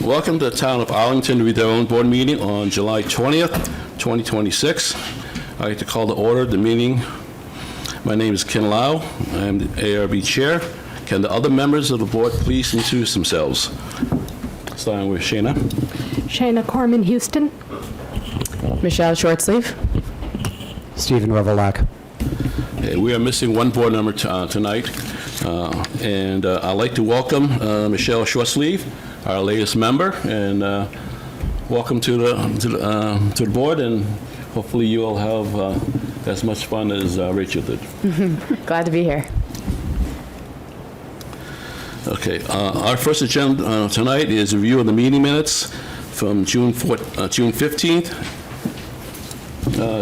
Welcome to the Town of Arlington Redevelopment Board meeting on July 20th, 2026. I'd like to call to order the meeting. My name is Ken Lau. I am the ARB Chair. Can the other members of the board please introduce themselves? Starting with Shana. Shana Corman Houston. Michelle Shortsleeve. Stephen Revelak. Okay, we are missing one board member tonight, and I'd like to welcome Michelle Shortsleeve, our latest member, and welcome to the board, and hopefully you will have as much fun as Rachel did. Glad to be here. Okay, our first agenda tonight is a review of the meeting minutes from June 15th.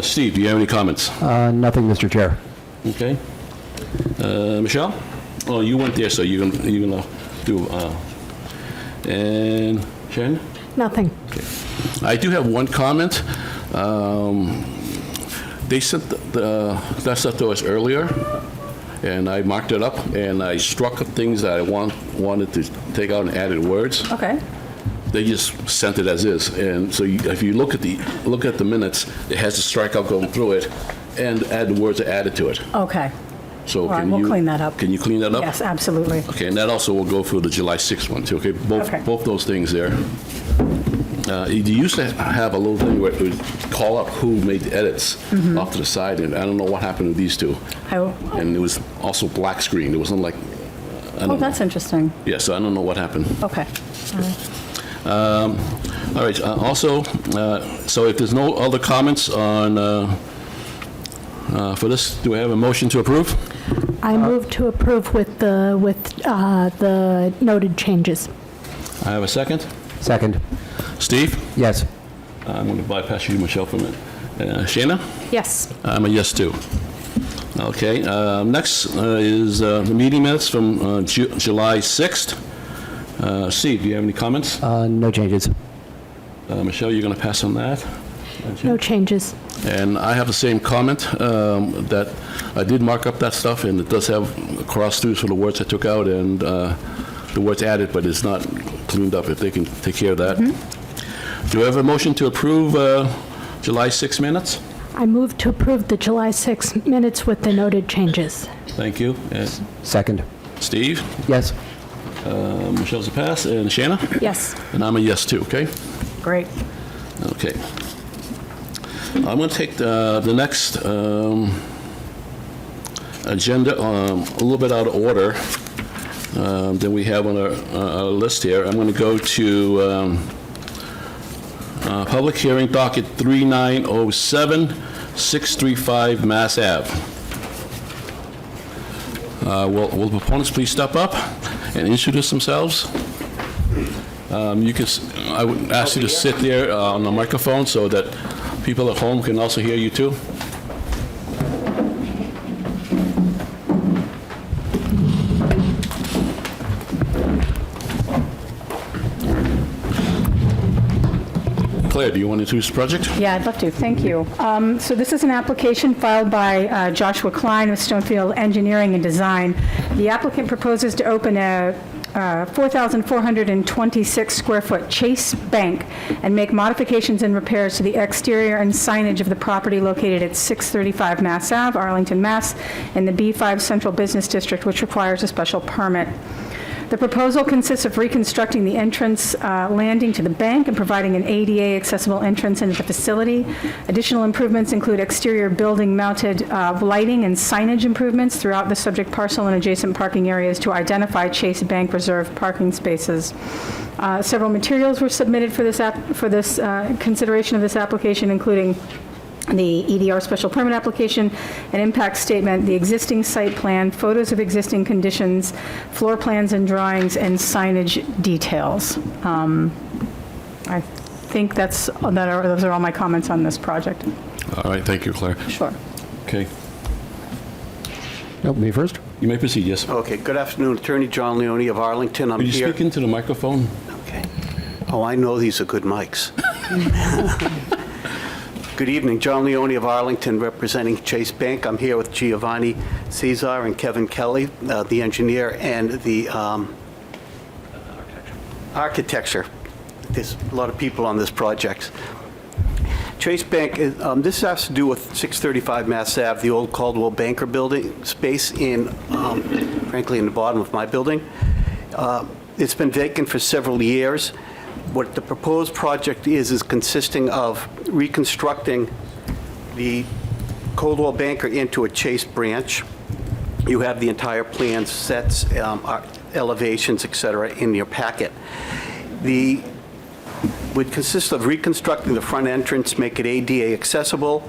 Steve, do you have any comments? Nothing, Mr. Chair. Okay. Michelle? Oh, you went there, so you're gonna do, and Shannon? Nothing. Okay. I do have one comment. They sent that stuff to us earlier, and I marked it up, and I struck things that I wanted to take out and added words. Okay. They just sent it as is, and so if you look at the minutes, it has the strikeout going through it, and add the words that added to it. Okay. So All right, we'll clean that up. Can you clean that up? Yes, absolutely. Okay, and that also will go through the July 6th one too. Okay, both those things there. You used to have a little thing where it would call up who made the edits off to the side, and I don't know what happened to these two. And it was also black screen. It wasn't like. Oh, that's interesting. Yeah, so I don't know what happened. Okay. All right. Also, so if there's no other comments on for this, do I have a motion to approve? I move to approve with the noted changes. I have a second. Second. Steve? Yes. I'm going to bypass you, Michelle, for a minute. Shana? Yes. I'm a yes, too. Okay. Next is the meeting minutes from July 6th. Steve, do you have any comments? No changes. Michelle, you're going to pass on that? No changes. And I have the same comment, that I did mark up that stuff, and it does have cross-throughs for the words I took out and the words added, but it's not cleaned up, if they can take care of that. Do I have a motion to approve July 6 minutes? I move to approve the July 6 minutes with the noted changes. Thank you. And Second. Steve? Yes. Michelle's a pass. And Shanna? Yes. And I'm a yes, too, okay? Great. Okay. I'm going to take the next agenda a little bit out of order than we have on our list here. I'm going to go to public hearing docket 3907, 635 Mass Ave. Will the proponents please step up and introduce themselves? I would ask you to sit there on the microphone so that people at home can also hear you too. Claire, do you want to introduce the project? Yeah, I'd love to. Thank you. So this is an application filed by Joshua Klein of Stonefield Engineering and Design. The applicant proposes to open a 4,426 square foot Chase Bank and make modifications and repairs to the exterior and signage of the property located at 635 Mass Ave, Arlington, Mass, in the B5 Central Business District, which requires a special permit. The proposal consists of reconstructing the entrance landing to the bank and providing an ADA accessible entrance into the facility. Additional improvements include exterior building mounted lighting and signage improvements throughout the subject parcel and adjacent parking areas to identify Chase Bank reserved parking spaces. Several materials were submitted for this consideration of this application, including the EDR special permit application, an impact statement, the existing site plan, photos of existing conditions, floor plans and drawings, and signage details. I think those are all my comments on this project. All right, thank you, Claire. Sure. Okay, Nope, me first. you may proceed, yes. Okay, good afternoon, Attorney John Leone of Arlington. I'm Could you here. speak into the microphone? Okay. Oh, I know these are good mics. Good evening, John Leone of Arlington, representing Chase Bank. I'm here with Giovanni Cesar and Kevin Kelly, the engineer, and the architecture there's a lot of people on this project. Chase Bank, this has to do with 635 Mass Ave, the old Caldwell Banker building space frankly, in the bottom of my building. It's been vacant for several years. What the proposed project is consisting of reconstructing the Caldwell Banker into a Chase branch. You have the entire plan, sets, elevations, et cetera, in your packet. Would consist of reconstructing the front entrance, make it ADA accessible,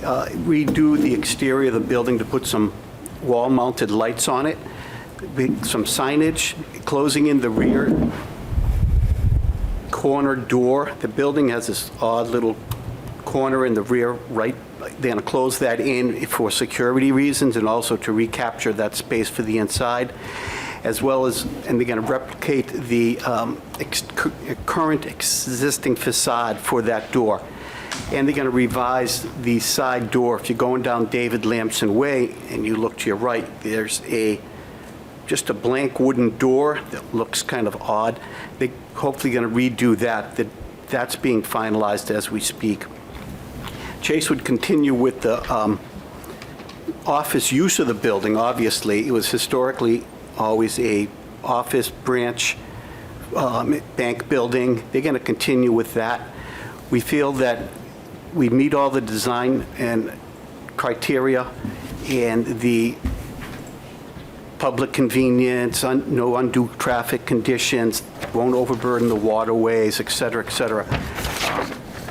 redo the exterior of the building to put some wall-mounted lights on it, some signage, closing in the rear corner door. The building has this odd little corner in the rear right. They're going to close that in for security reasons and also to recapture that space for the inside, as well as, and they're going to replicate the current existing facade for that door. And they're going to revise the side door. If you're going down David Lamson Way and you look to your right, there's just a blank wooden door that looks kind of odd. They're hopefully going to redo that. That's being finalized as we speak. Chase would continue with the office use of the building, obviously. It was historically always a office branch, bank building. They're going to continue with that. We feel that we meet all the design and criteria and the public convenience, no undue traffic conditions, won't overburden the waterways, et cetera, et cetera.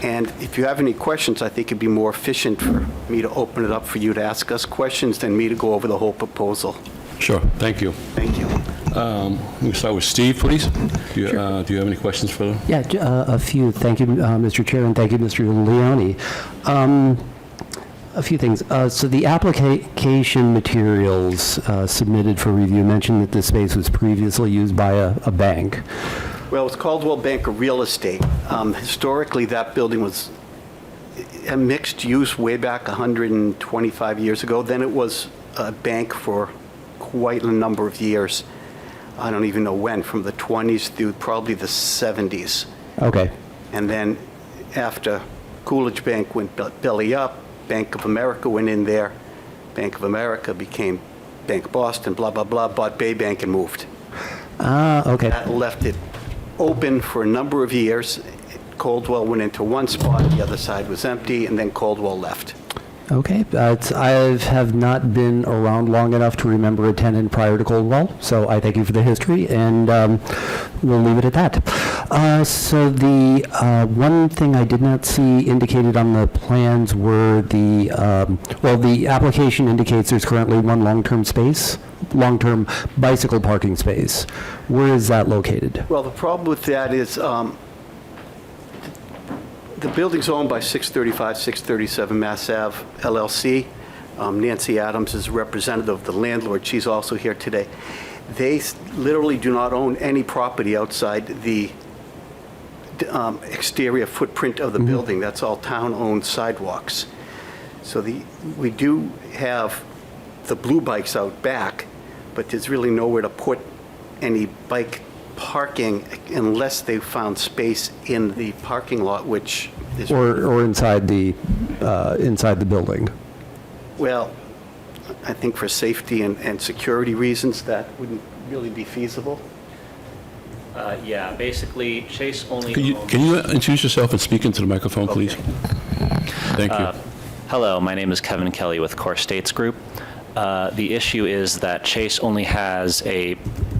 And if you have any questions, I think it'd be more efficient for me to open it up for you to ask us questions than me to go over the whole proposal. Sure, thank you. Thank you. We start with Steve, please. Do you have any questions for them? Yeah, a few. Thank you, Mr. Chair, and thank you, Mr. Leone. A few things. So the application materials submitted for review mentioned that the space was previously used by a bank. Well, it's Caldwell Banker Real Estate. Historically, that building was a mixed use way back 125 years ago. Then it was a bank for quite a number of years. I don't even know when, from the 20s through probably the 70s. Okay. And then after Coolidge Bank went belly up, Bank of America went in there. Bank of America became Bank Boston, blah, blah, blah, bought Bay Bank and moved. Okay. That left it open for a number of years. Caldwell went into one spot, the other side was empty, and then Caldwell left. Okay. I have not been around long enough to remember a tenant prior to Coldwell, so I thank you for the history, and we'll leave it at that. So the one thing I did not see indicated on the plans were the application indicates there's currently one long-term bicycle parking space. Where is that located? Well, the problem with that is the building's owned by 635, 637 Mass Ave LLC. Nancy Adams is representative of the landlord. She's also here today. They literally do not own any property outside the exterior footprint of the building. That's all town-owned sidewalks. So we do have the blue bikes out back, but there's really nowhere to put any bike parking unless they found space in the parking lot, which is... Or inside the building? Well, I think for safety and security reasons, that wouldn't really be feasible. Yeah, basically, Chase only Can you introduce yourself and speak into the microphone, please? Thank you. Hello, my name is Kevin Kelly with Core States Group. The issue is that Chase only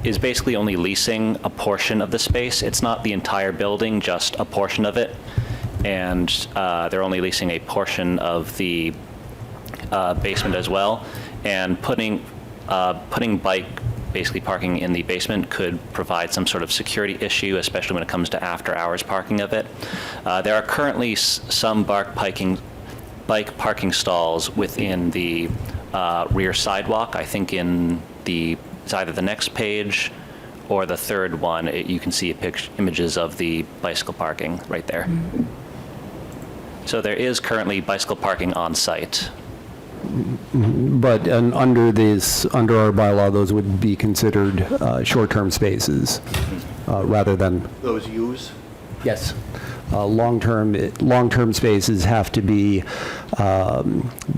is basically only leasing a portion of the space. It's not the entire building, just a portion of it. And they're only leasing a portion of the basement as well. And putting bike basically parking in the basement could provide some sort of security issue, especially when it comes to after-hours parking of it. There are currently some bike parking stalls within the rear sidewalk. I think it's either the next page or the third one. You can see images of the bicycle parking right there. Mm-hmm. So there is currently bicycle parking on site. But under our bylaw, those would be considered short-term spaces rather than... Those use? Yes. Long-term spaces have to be,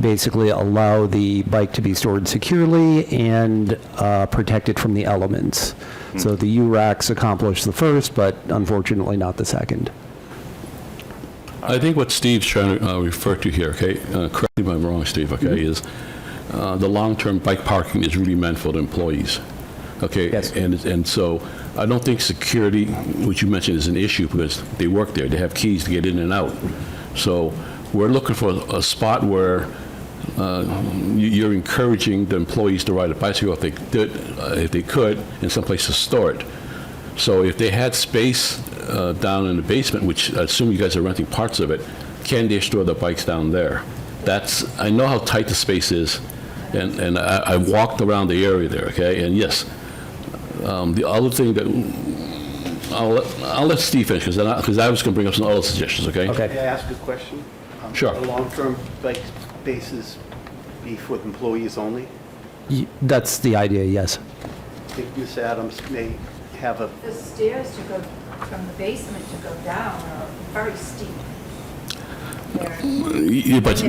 basically allow the bike to be stored securely and protected from the elements. So the U-racks accomplish the first, but unfortunately not the second. I think what Steve's trying to refer to here, okay, correct me if I'm wrong, Steve, okay, is the long-term bike parking is really meant for the employees, okay? Yes. And so I don't think security, which you mentioned, is an issue because they work there. They have keys to get in and out. So we're looking for a spot where you're encouraging the employees to ride a bicycle if they could, and someplace to store it. So if they had space down in the basement, which I assume you guys are renting parts of it, can they store the bikes down there? I know how tight the space is, and I walked around the area there, okay? And yes, the other thing that, I'll let Steve finish, because I was going to bring up some other suggestions, okay? Okay. May I ask a question? Sure. The long-term bike spaces be for employees only? That's the idea, yes. I think Ms. Adams may have a, The stairs to go from the basement to go down are very steep. Yeah, but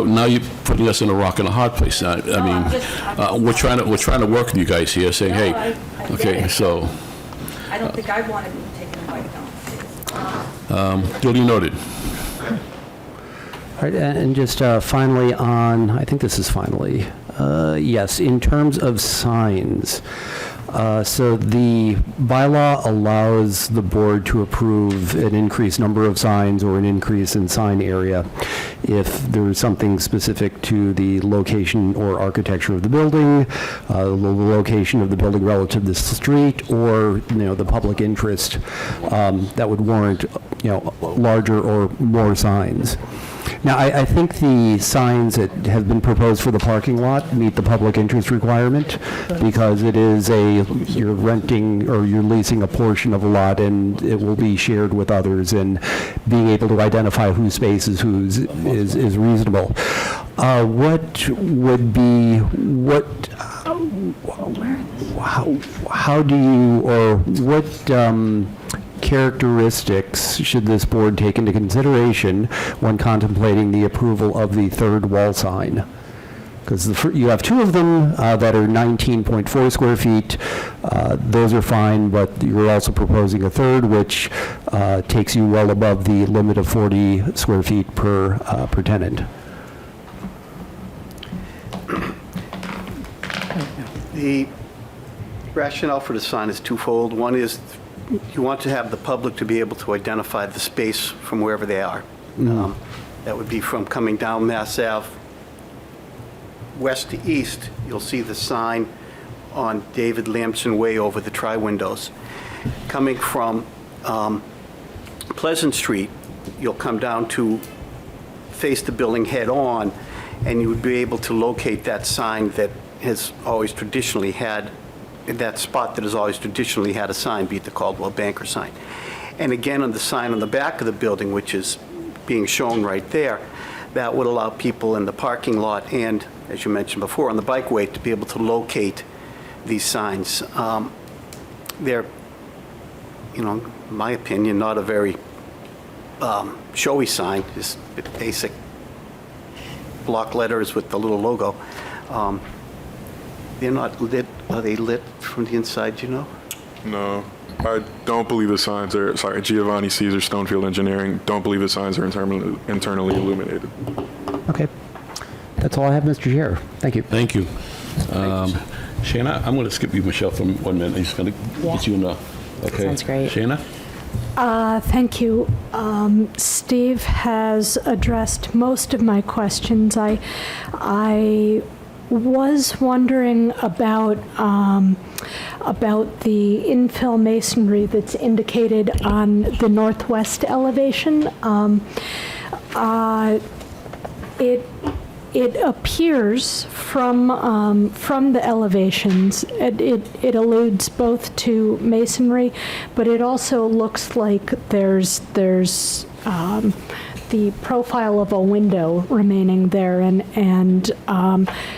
now you're putting us in a rock and a hard place. I mean, we're trying to work with you guys here, saying, hey, I get okay, it. so I don't think I want to be taking a bike downstairs. duly noted. All right, and just finally on, I think this is finally, yes, in terms of signs. So the bylaw allows the board to approve an increased number of signs or an increase in sign area if there's something specific to the location or architecture of the building, the location of the building relative to the street, or, the public interest that would warrant, larger or more signs. Now, I think the signs that have been proposed for the parking lot meet the public interest requirement because it is you're renting or you're leasing a portion of a lot and it will be shared with others, and being able to identify whose space is whose is reasonable. What would be, how do you, or what characteristics should this board take into consideration when contemplating the approval of the third wall sign? Because you have two of them that are 19.4 square feet. Those are fine, but you're also proposing a third, which takes you well above the limit of 40 square feet per tenant. the rationale for the sign is twofold. One is you want to have the public to be able to identify the space from wherever they are. That would be from coming down Mass Ave west to east. You'll see the sign on David Lamson Way over the tri-windows. Coming from Pleasant Street, you'll come down to face the building head-on, and you would be able to locate that sign that has always traditionally had, that spot that has always traditionally had a sign, be it the Caldwell Banker sign. And again, on the sign on the back of the building, which is being shown right there, that would allow people in the parking lot and, as you mentioned before, on the bikeway to be able to locate these signs. They're, in my opinion, not a very showy sign, just basic block letters with the little logo. They're not lit. Are they lit from the inside, do you know? No, I don't believe the signs are, Giovanni Caesar, Stonefield Engineering, don't believe the signs are internally illuminated. Okay. That's all I have, Mr. Chair. Thank you. Thank you. Shana, I'm going to skip you, Michelle, for 1 minute. I'm just going to get you in the, okay. Sounds great. Shana? Thank you. Steve has addressed most of my questions. I was wondering about the infill masonry that's indicated on the northwest elevation. It appears from the elevations, it alludes both to masonry, but it also looks like there's the profile of a window remaining there, and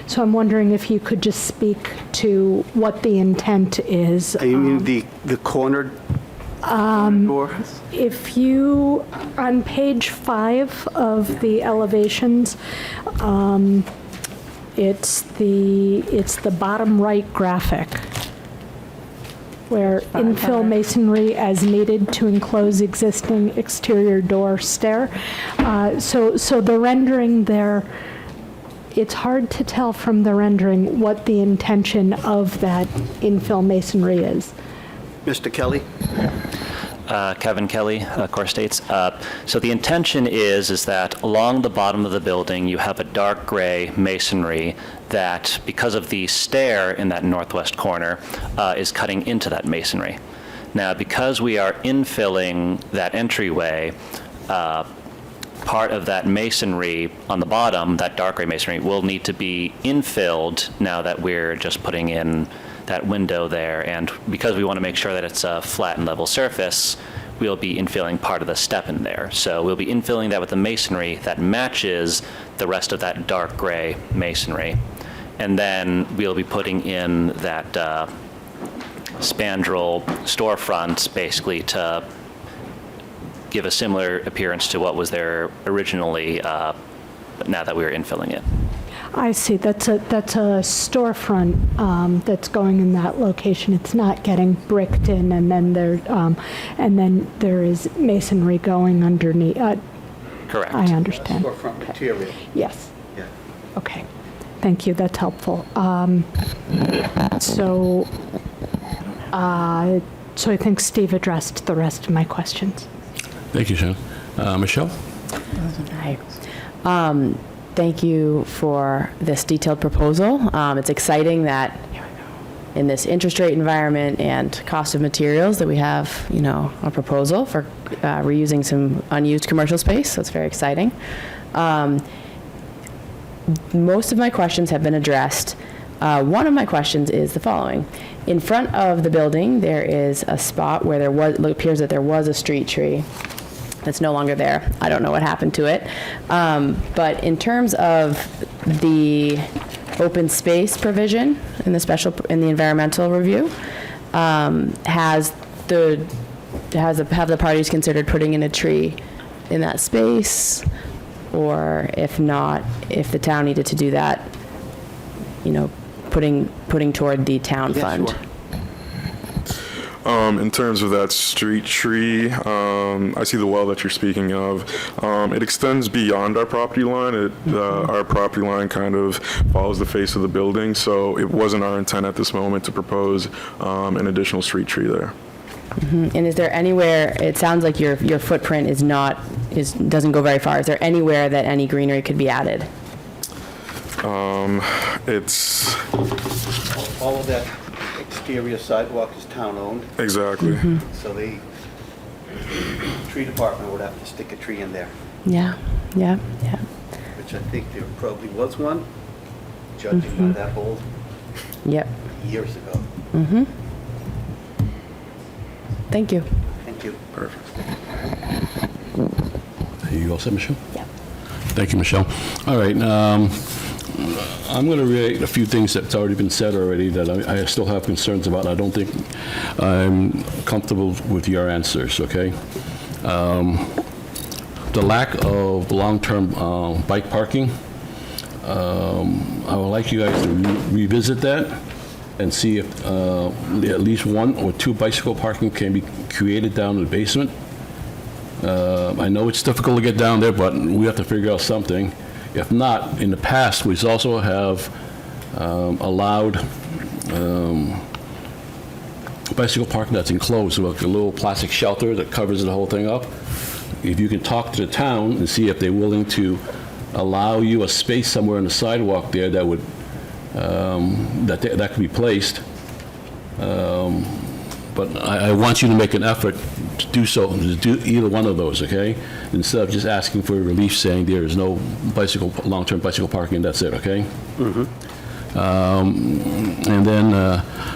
so I'm wondering if you could just speak to what the intent is. You mean the cornered If you, on page 5 of the elevations, it's the bottom right graphic, where infill masonry as needed to enclose existing exterior door stair. So the rendering there, it's hard to tell from the rendering what the intention of that infill masonry is. Mr. Kelly? Kevin Kelly, Core States. So the intention is that along the bottom of the building, you have a dark gray masonry that, because of the stair in that northwest corner, is cutting into that masonry. Now, because we are infilling that entryway, part of that masonry on the bottom, that dark gray masonry, will need to be infilled now that we're just putting in that window there. And because we want to make sure that it's a flat and level surface, we'll be infilling part of the step in there. So we'll be infilling that with the masonry that matches the rest of that dark gray masonry. And then we'll be putting in that spandrel storefront basically to give a similar appearance to what was there originally, but now that we're infilling it. I see. That's a storefront that's going in that location. It's not getting bricked in, and then there is masonry going underneath. Correct. I understand. Storefront material. Yes. Yeah. Okay. Thank you. That's helpful. So I think Steve addressed the rest of my questions. Thank you, Sean. Michelle? Hi. Thank you for this detailed proposal. It's exciting that in this interest rate environment and cost of materials that we have, a proposal for reusing some unused commercial space. That's very exciting. Most of my questions have been addressed. One of my questions is the following. In front of the building, there is a spot where it appears that there was a street tree that's no longer there. I don't know what happened to it. But in terms of the open space provision in the environmental review, have the parties considered putting in a tree in that space? Or if not, if the town needed to do that, putting toward the town fund? Sure. In terms of that street tree, I see the well that you're speaking of. It extends beyond our property line. Our property line kind of follows the face of the building, so it wasn't our intent at this moment to propose an additional street tree there. Mm-hmm. And is there anywhere, it sounds like your footprint doesn't go very far. Is there anywhere that any greenery could be added? It's... All of that exterior sidewalk is town-owned, exactly. Mm-hmm. so the tree department would have to stick a tree in there, Yeah. which I think there probably was one, judging by that old Yep. years ago. Mm-hmm. Thank you. Thank you. Perfect. You all set, Michelle? Yep. Thank you, Michelle. All right. I'm going to reiterate a few things that's already been said already that I still have concerns about. I don't think I'm comfortable with your answers, okay? The lack of long-term bike parking, I would like you guys to revisit that and see if at least 1 or 2 bicycle parking can be created down in the basement. I know it's difficult to get down there, but we have to figure out something. If not, in the past, we also have allowed bicycle parking that's enclosed with a little plastic shelter that covers the whole thing up. If you can talk to the town and see if they're willing to allow you a space somewhere on the sidewalk there that would that could be placed. But I want you to make an effort to do so, to do either one of those, okay? Instead of just asking for relief saying there is no long-term bicycle parking, that's it, okay? Mm-hmm. And then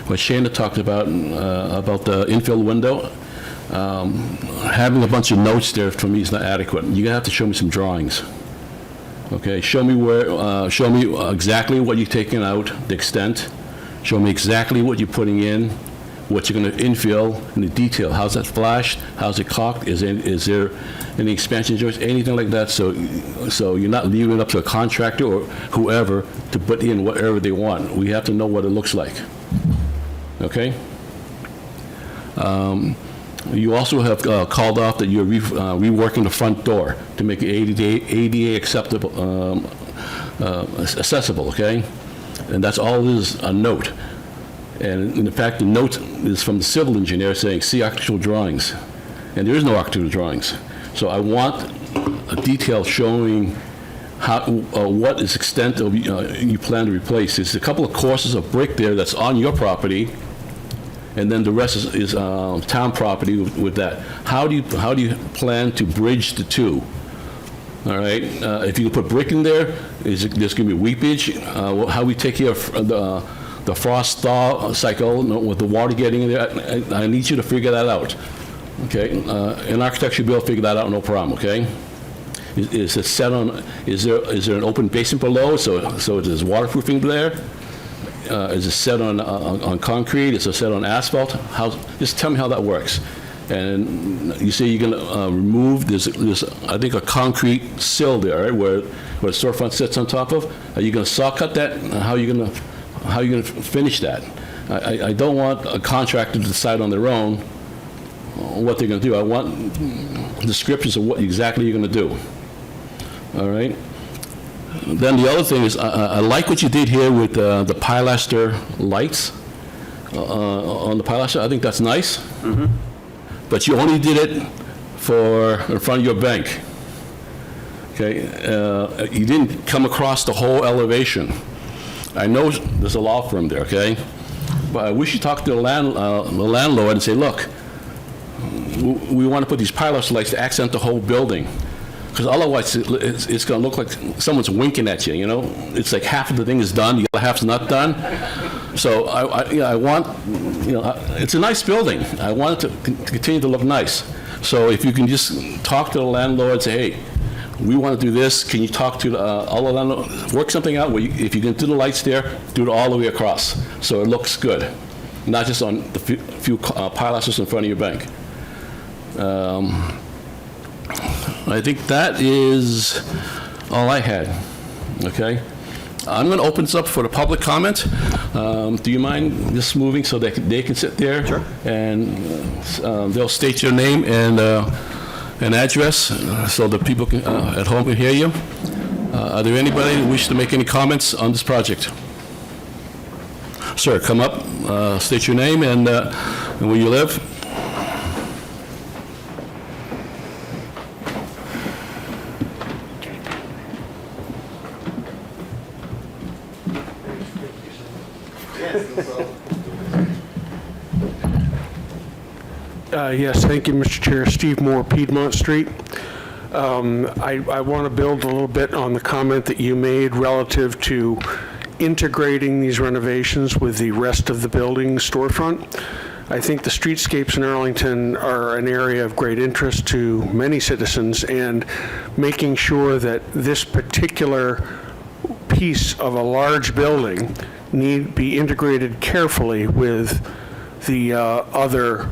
what Shana talked about the infill window, having a bunch of notes there for me is not adequate. You're gonna have to show me some drawings. Okay, show me exactly what you're taking out, the extent. Show me exactly what you're putting in, what you're going to infill in the detail. How's that flashed? How's it caulked? Is there any expansion joints, anything like that? So you're not leaving it up to a contractor or whoever to put in whatever they want. We have to know what it looks like. Okay? You also have called off that you're reworking the front door to make it ADA acceptable, accessible, okay? And that's all it is, a note. And in fact, the note is from the civil engineer saying, see architectural drawings. And there is no architectural drawings. So I want a detail showing how, what is extent of you plan to replace. There's a couple of courses of brick there that's on your property, and then the rest is town property with that. How do you plan to bridge the two? All right. If you put brick in there, there's going to be weepage. How we take care of the frost thaw cycle with the water getting in there? I need you to figure that out. Okay. An architect should be able to figure that out, no problem. Okay. Is it set on? Is there an open basement below? So there's waterproofing there. Is it set on concrete? Is it set on asphalt? Just tell me how that works. And you say you're going to remove, there's I think a concrete sill there, right, where the storefront sits on top of. Are you going to saw cut that? How are you going to finish that? I don't want a contractor to decide on their own what they're going to do. I want descriptions of what exactly you're going to do. All right. Then the other thing is, I like what you did here with the pilaster lights on the pilaster. I think that's nice. Mm-hmm. But you only did it for in front of your bank. Okay, you didn't come across the whole elevation. I know there's a law firm there. Okay, but I wish you talked to the landlord and say, look, we want to put these pilaster lights to accent the whole building. Because otherwise, it's going to look like someone's winking at you, you know? It's like half of the thing is done, the other half's not done. So I want, it's a nice building. I want it to continue to look nice. So if you can just talk to the landlord and say, hey, we want to do this. Can you talk to all the landlords? Work something out where if you can do the lights there, do it all the way across. So it looks good. Not just on the few pilasters in front of your bank. I think that is all I had, okay? I'm going to open this up for the public comment. Do you mind just moving so they can sit there? Sure. And they'll state your name and address so the people at home can hear you. Are there anybody who wish to make any comments on this project? Sir, come up, state your name and where you live. Yes, thank you, Mr. Chair. Steve Moore, Piedmont Street. I want to build a little bit on the comment that you made relative to integrating these renovations with the rest of the building storefront. I think the streetscapes in Arlington are an area of great interest to many citizens, and making sure that this particular piece of a large building need be integrated carefully with the other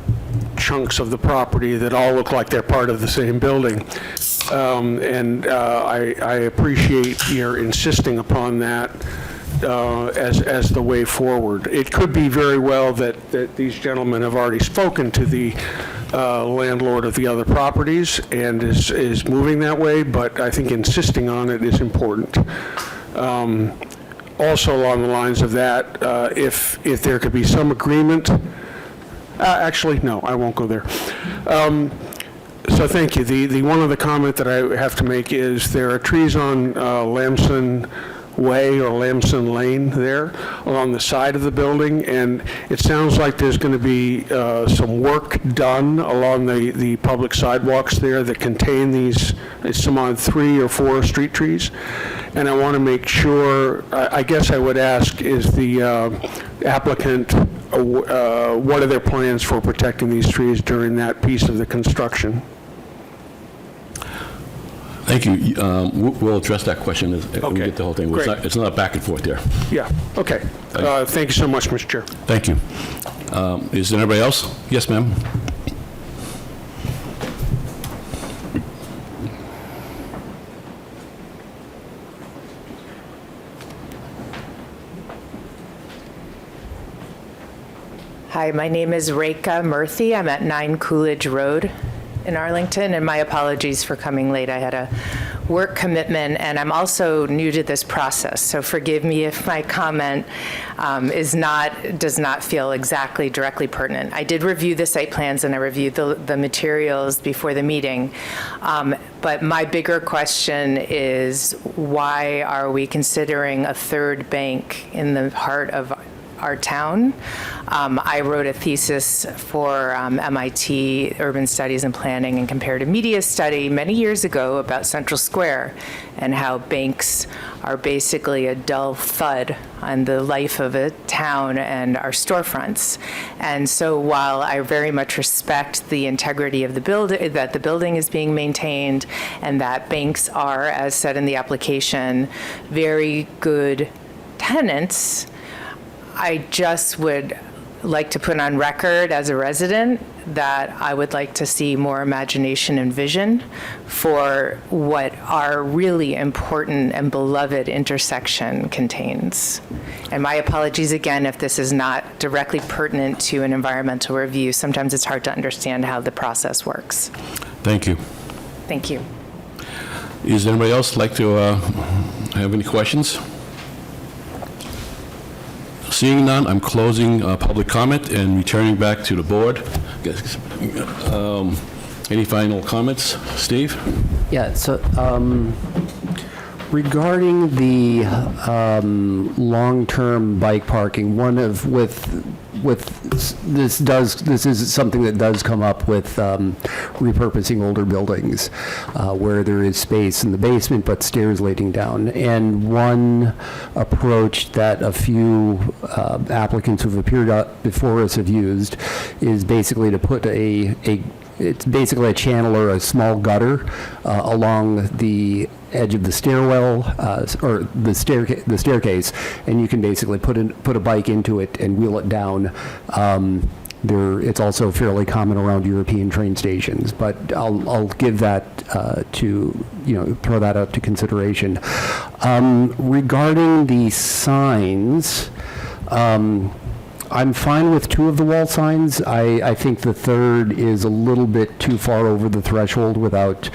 chunks of the property that all look like they're part of the same building. I appreciate your insisting upon that as the way forward. It could be very well that these gentlemen have already spoken to the landlord of the other properties and is moving that way, but I think insisting on it is important. Also along the lines of that, if there could be some agreement, actually, no, I won't go there. So thank you. The one other comment that I have to make is there are trees on Lamson Way or Lamson Lane there along the side of the building, and it sounds like there's going to be some work done along the public sidewalks there that contain these, some on 3 or 4 street trees. And I want to make sure, I guess I would ask, is the applicant, what are their plans for protecting these trees during that piece of the construction? Thank you. We'll address that question as we get the whole thing. Great. It's not a back and forth there. Yeah, okay. Thank you so much, Mr. Chair. Thank you. Is there anybody else? Yes, ma'am. Hi, my name is Rekha Murthy. I'm at 9 Coolidge Road in Arlington, and my apologies for coming late. I had a work commitment, and I'm also new to this process, so forgive me if my comment does not feel exactly directly pertinent. I did review the site plans, and I reviewed the materials before the meeting, but my bigger question is, why are we considering a third bank in the heart of our town? I wrote a thesis for MIT Urban Studies and Planning and Comparative Media Study many years ago about Central Square and how banks are basically a dull thud on the life of a town and our storefronts. And so while I very much respect the integrity of the building, that the building is being maintained, and that banks are, as said in the application, very good tenants, I just would like to put on record as a resident that I would like to see more imagination and vision for what our really important and beloved intersection contains. And my apologies again if this is not directly pertinent to an environmental review. Sometimes it's hard to understand how the process works. Thank you. Thank you. Is anybody else like to have any questions? Seeing none, I'm closing public comment and returning back to the board. Any final comments? Steve? Yeah, so regarding the long-term bike parking, this is something that does come up with repurposing older buildings where there is space in the basement but stairs leading down. And one approach that a few applicants who've appeared before us have used is basically to put it's basically a channel or a small gutter along the edge of the stairwell or the staircase, and you can basically put a bike into it and wheel it down. It's also fairly common around European train stations, but I'll give that throw that out to consideration. Regarding the signs, I'm fine with 2 of the wall signs. I think the third is a little bit too far over the threshold without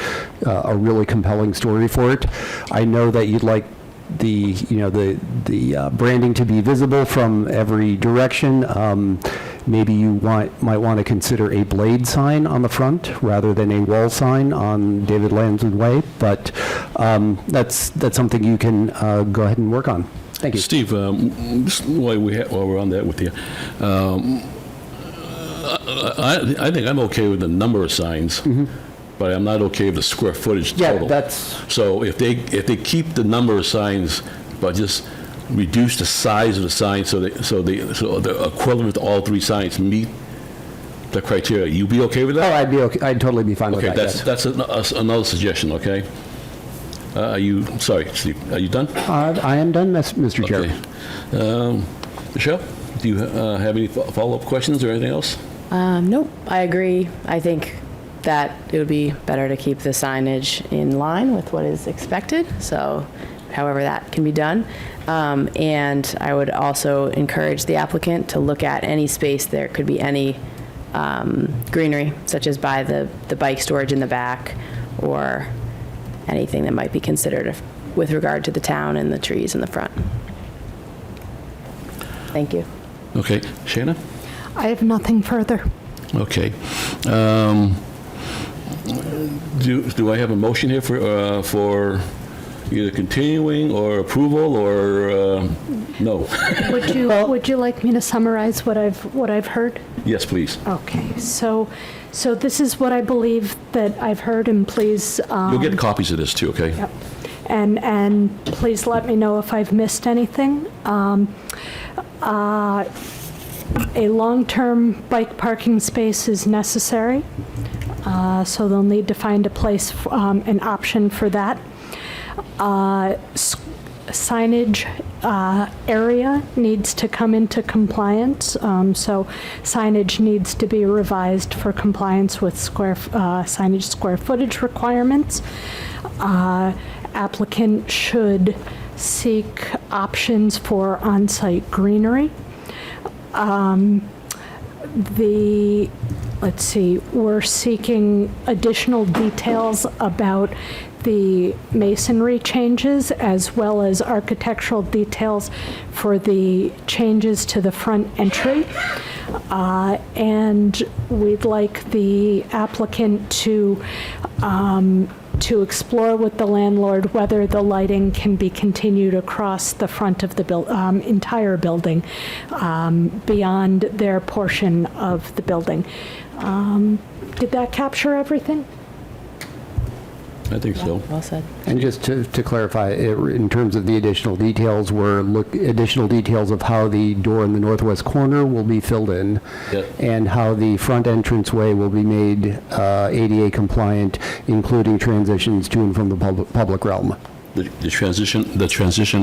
a really compelling story for it. I know that you'd like the branding to be visible from every direction. Maybe you might want to consider a blade sign on the front rather than a wall sign on David Lansing Way, but that's something you can go ahead and work on. Thank you. Steve, just while we're on that with you, I think I'm okay with the number of signs, but I'm not okay with the square footage total. Yeah, that's... So if they keep the number of signs, but just reduce the size of the signs so the equivalent to all 3 signs meet the criteria, you be okay with that? Oh, I'd be okay. I'd totally be fine with that. Okay, that's another suggestion, okay? Sorry, Steve, are you done? I am done, Mr. Chair. Okay. Michelle, do you have any follow-up questions or anything else? Nope, I agree. I think that it would be better to keep the signage in line with what is expected, so however that can be done. And I would also encourage the applicant to look at any space there could be any greenery, such as by the bike storage in the back or anything that might be considered with regard to the town and the trees in the front. Thank you. Okay. Shannon? I have nothing further. Okay. Do I have a motion here for either continuing or approval or no? Would you like me to summarize what I've heard? Yes, please. Okay, so this is what I believe that I've heard, and please... You'll get copies of this too, okay? Yep. And please let me know if I've missed anything. A long-term bike parking space is necessary, so they'll need to find a place, an option for that. Signage area needs to come into compliance, so signage needs to be revised for compliance with signage square footage requirements. Applicant should seek options for on-site greenery. Let's see, we're seeking additional details about the masonry changes as well as architectural details for the changes to the front entry. And we'd like the applicant to explore with the landlord whether the lighting can be continued across the front of the entire building beyond their portion of the building. Did that capture everything? I think so. Well said. And just to clarify, in terms of the additional details, additional details of how the door in the northwest corner will be filled in, Yep. and how the front entranceway will be made ADA compliant, including transitions to and from the public realm. The transition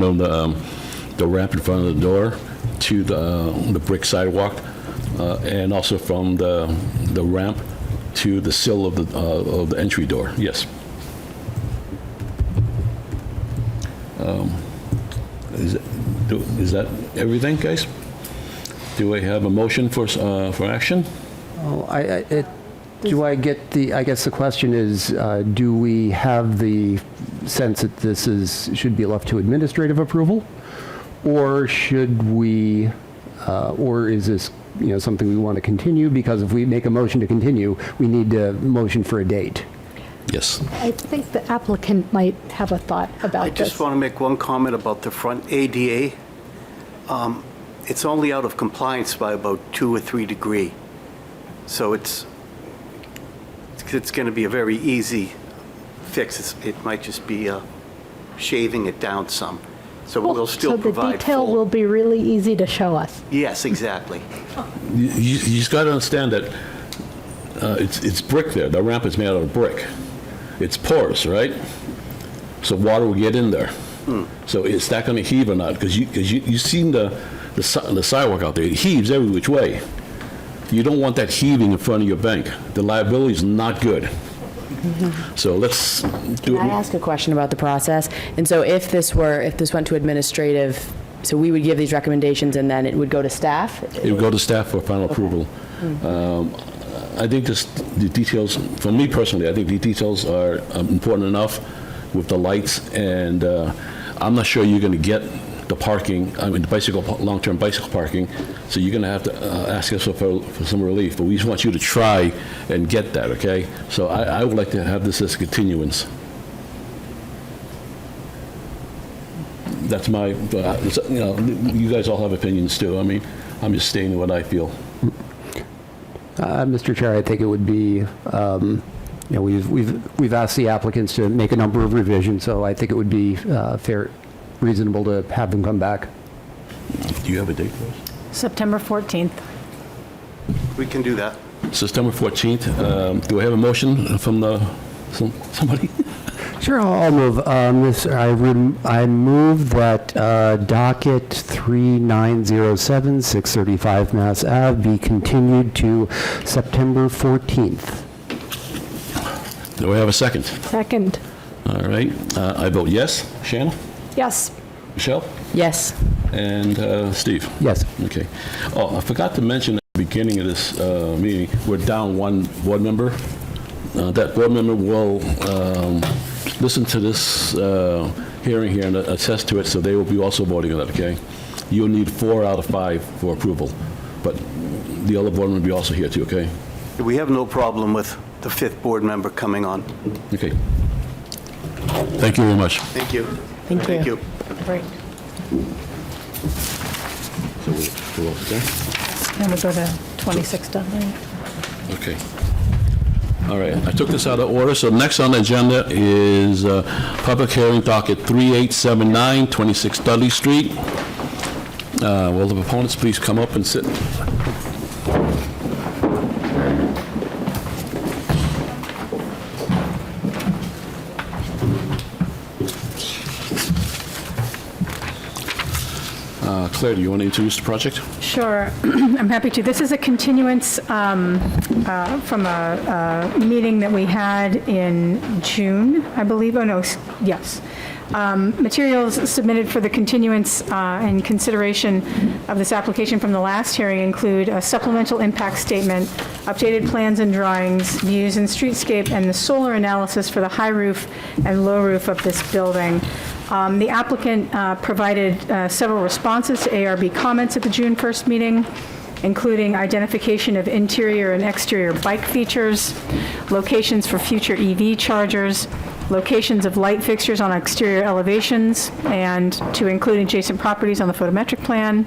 of the ramp in front of the door to the brick sidewalk, and also from the ramp to the sill of the entry door. Yes. Is that everything, guys? Do I have a motion for action? Oh, do I get I guess the question is, do we have the sense that this should be left to administrative approval? Or should we, or is this, something we want to continue? Because if we make a motion to continue, we need a motion for a date. Yes. I think the applicant might have a thought about I this. just want to make one comment about the front ADA. It's only out of compliance by about 2 or 3 degrees. So it's going to be a very easy fix. It might just be shaving it down some. So we'll still provide So the detail full. will be really easy to show us. Yes, exactly. You just got to understand that it's brick there. The ramp is made out of brick. It's porous, right? So water will get in there. So is that going to heave or not? Because you've seen the sidewalk out there. It heaves every which way. You don't want that heaving in front of your bank. The liability is not good. So let's do Can I ask a question about the process? And so if this went to administrative, so we would give these recommendations and then it would go to staff? It would go to staff for final approval. I think the details, for me personally, I think the details are important enough with the lights, and I'm not sure you're going to get the parking, the long-term bicycle parking, so you're going to have to ask us for some relief, but we just want you to try and get that, okay? So I would like to have this as continuance. That's my, you guys all have opinions too. I mean, I'm just stating what I feel. Mr. Chair, I think it would be, we've asked the applicants to make a number of revisions, so I think it would be reasonable to have them come back. Do you have a date for us? September 14th. We can do that. September 14th. Do I have a motion from somebody? Sure, I'll move. I move that docket 3907, 635 Mass Ave be continued to September 14th. Do I have a second? Second. All right. I vote yes. Shannon? Yes. Michelle? Yes. And Steve? Yes. Okay. Oh, I forgot to mention at the beginning of this meeting, we're down one board member. That board member will listen to this hearing here and attest to it, so they will be also voting on that, okay? You'll need 4 out of 5 for approval, but the other board member will be also here too, okay? We have no problem with the 5th board member coming on. Okay. Thank you very much. Thank you. Thank you. Great. So we're all there? And we'll go to 26 Dudley. Okay. All right, I took this out of order, so next on the agenda is public hearing docket 3879, 26 Dudley Street. Will the proponents please come up and sit? Claire, do you want to introduce the project? Sure, I'm happy to. This is a continuance from a meeting that we had in June, I believe. Oh, no, yes. Materials submitted for the continuance and consideration of this application from the last hearing include a supplemental impact statement, updated plans and drawings, views and streetscape, and the solar analysis for the high roof and low roof of this building. The applicant provided several responses to ARB comments at the June 1st meeting, including identification of interior and exterior bike features, locations for future EV chargers, locations of light fixtures on exterior elevations, and to include adjacent properties on the photometric plan,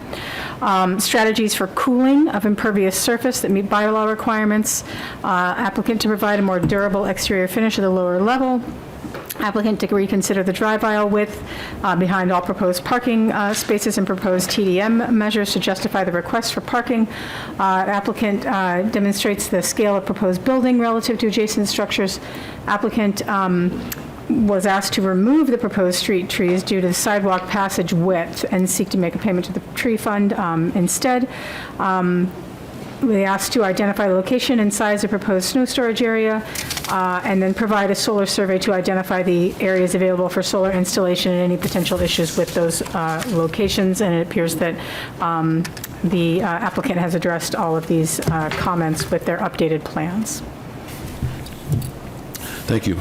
strategies for cooling of impervious surface that meet bylaw requirements, applicant to provide a more durable exterior finish at the lower level, applicant to reconsider the drive aisle width behind all proposed parking spaces and proposed TDM measures to justify the request for parking. Applicant demonstrates the scale of proposed building relative to adjacent structures. Applicant was asked to remove the proposed street trees due to the sidewalk passage width and seek to make a payment to the tree fund instead. We asked to identify the location and size of proposed snow storage area, and then provide a solar survey to identify the areas available for solar installation and any potential issues with those locations. And it appears that the applicant has addressed all of these comments with their updated plans. Thank you.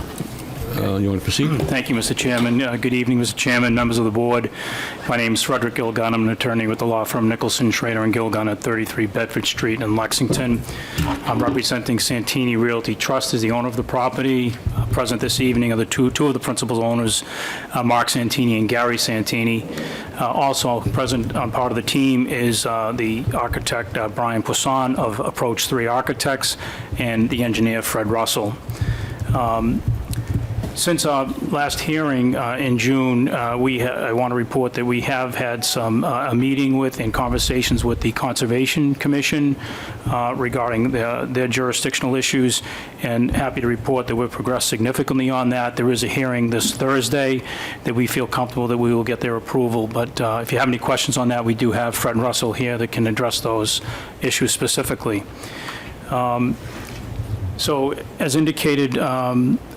You want to proceed? Thank you, Mr. Chairman. Good evening, Mr. Chairman, members of the board. My name is Frederick Gilgun. I'm an attorney with the law firm Nicholson, Schrader, and Gilgun at 33 Bedford Street in Lexington. I'm representing Santini Realty Trust as the owner of the property. Present this evening are the two of the principal owners, Mark Santini and Gary Santini. Also present on part of the team is the architect Brian Poisson of Approach 3 Architects and the engineer Fred Russell. Since our last hearing in June, I want to report that we have had a meeting with and conversations with the Conservation Commission regarding their jurisdictional issues, and happy to report that we've progressed significantly on that. There is a hearing this Thursday that we feel comfortable that we will get their approval, but if you have any questions on that, we do have Fred Russell here that can address those issues specifically. So, as indicated,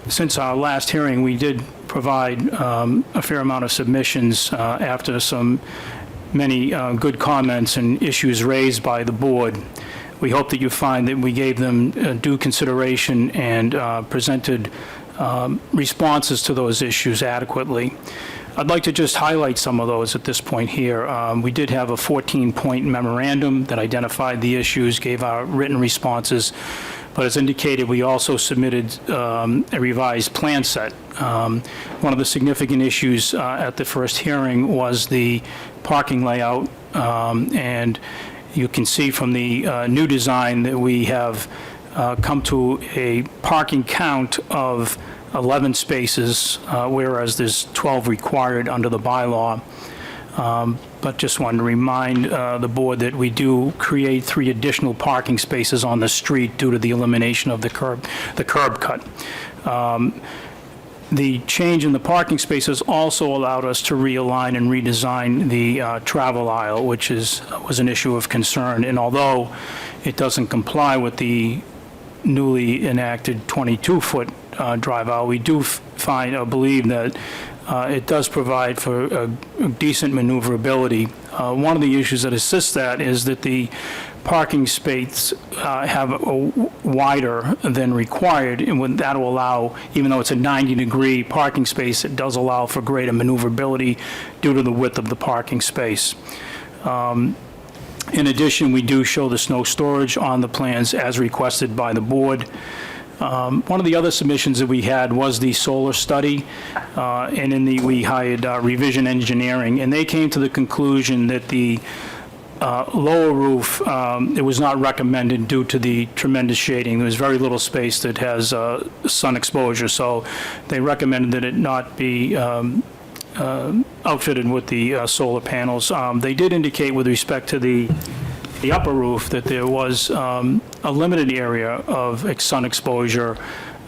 since our last hearing, we did provide a fair amount of submissions after many good comments and issues raised by the board. We hope that you find that we gave them due consideration and presented responses to those issues adequately. I'd like to just highlight some of those at this point here. We did have a 14-point memorandum that identified the issues, gave our written responses. But as indicated, we also submitted a revised plan set. One of the significant issues at the first hearing was the parking layout, and you can see from the new design that we have come to a parking count of 11 spaces, whereas there's 12 required under the bylaw. But just wanted to remind the board that we do create 3 additional parking spaces on the street due to the elimination of the curb cut. The change in the parking spaces also allowed us to realign and redesign the travel aisle, which was an issue of concern. And although it doesn't comply with the newly enacted 22-foot drive aisle, we do believe that it does provide for a decent maneuverability. One of the issues that assists that is that the parking spaces have a wider than required, and that will allow, even though it's a 90-degree parking space, it does allow for greater maneuverability due to the width of the parking space. In addition, we do show the snow storage on the plans as requested by the board. One of the other submissions that we had was the solar study, and we hired Revision Engineering, and they came to the conclusion that the lower roof, it was not recommended due to the tremendous shading. There was very little space that has sun exposure, so they recommended that it not be outfitted with the solar panels. They did indicate with respect to the upper roof that there was a limited area of sun exposure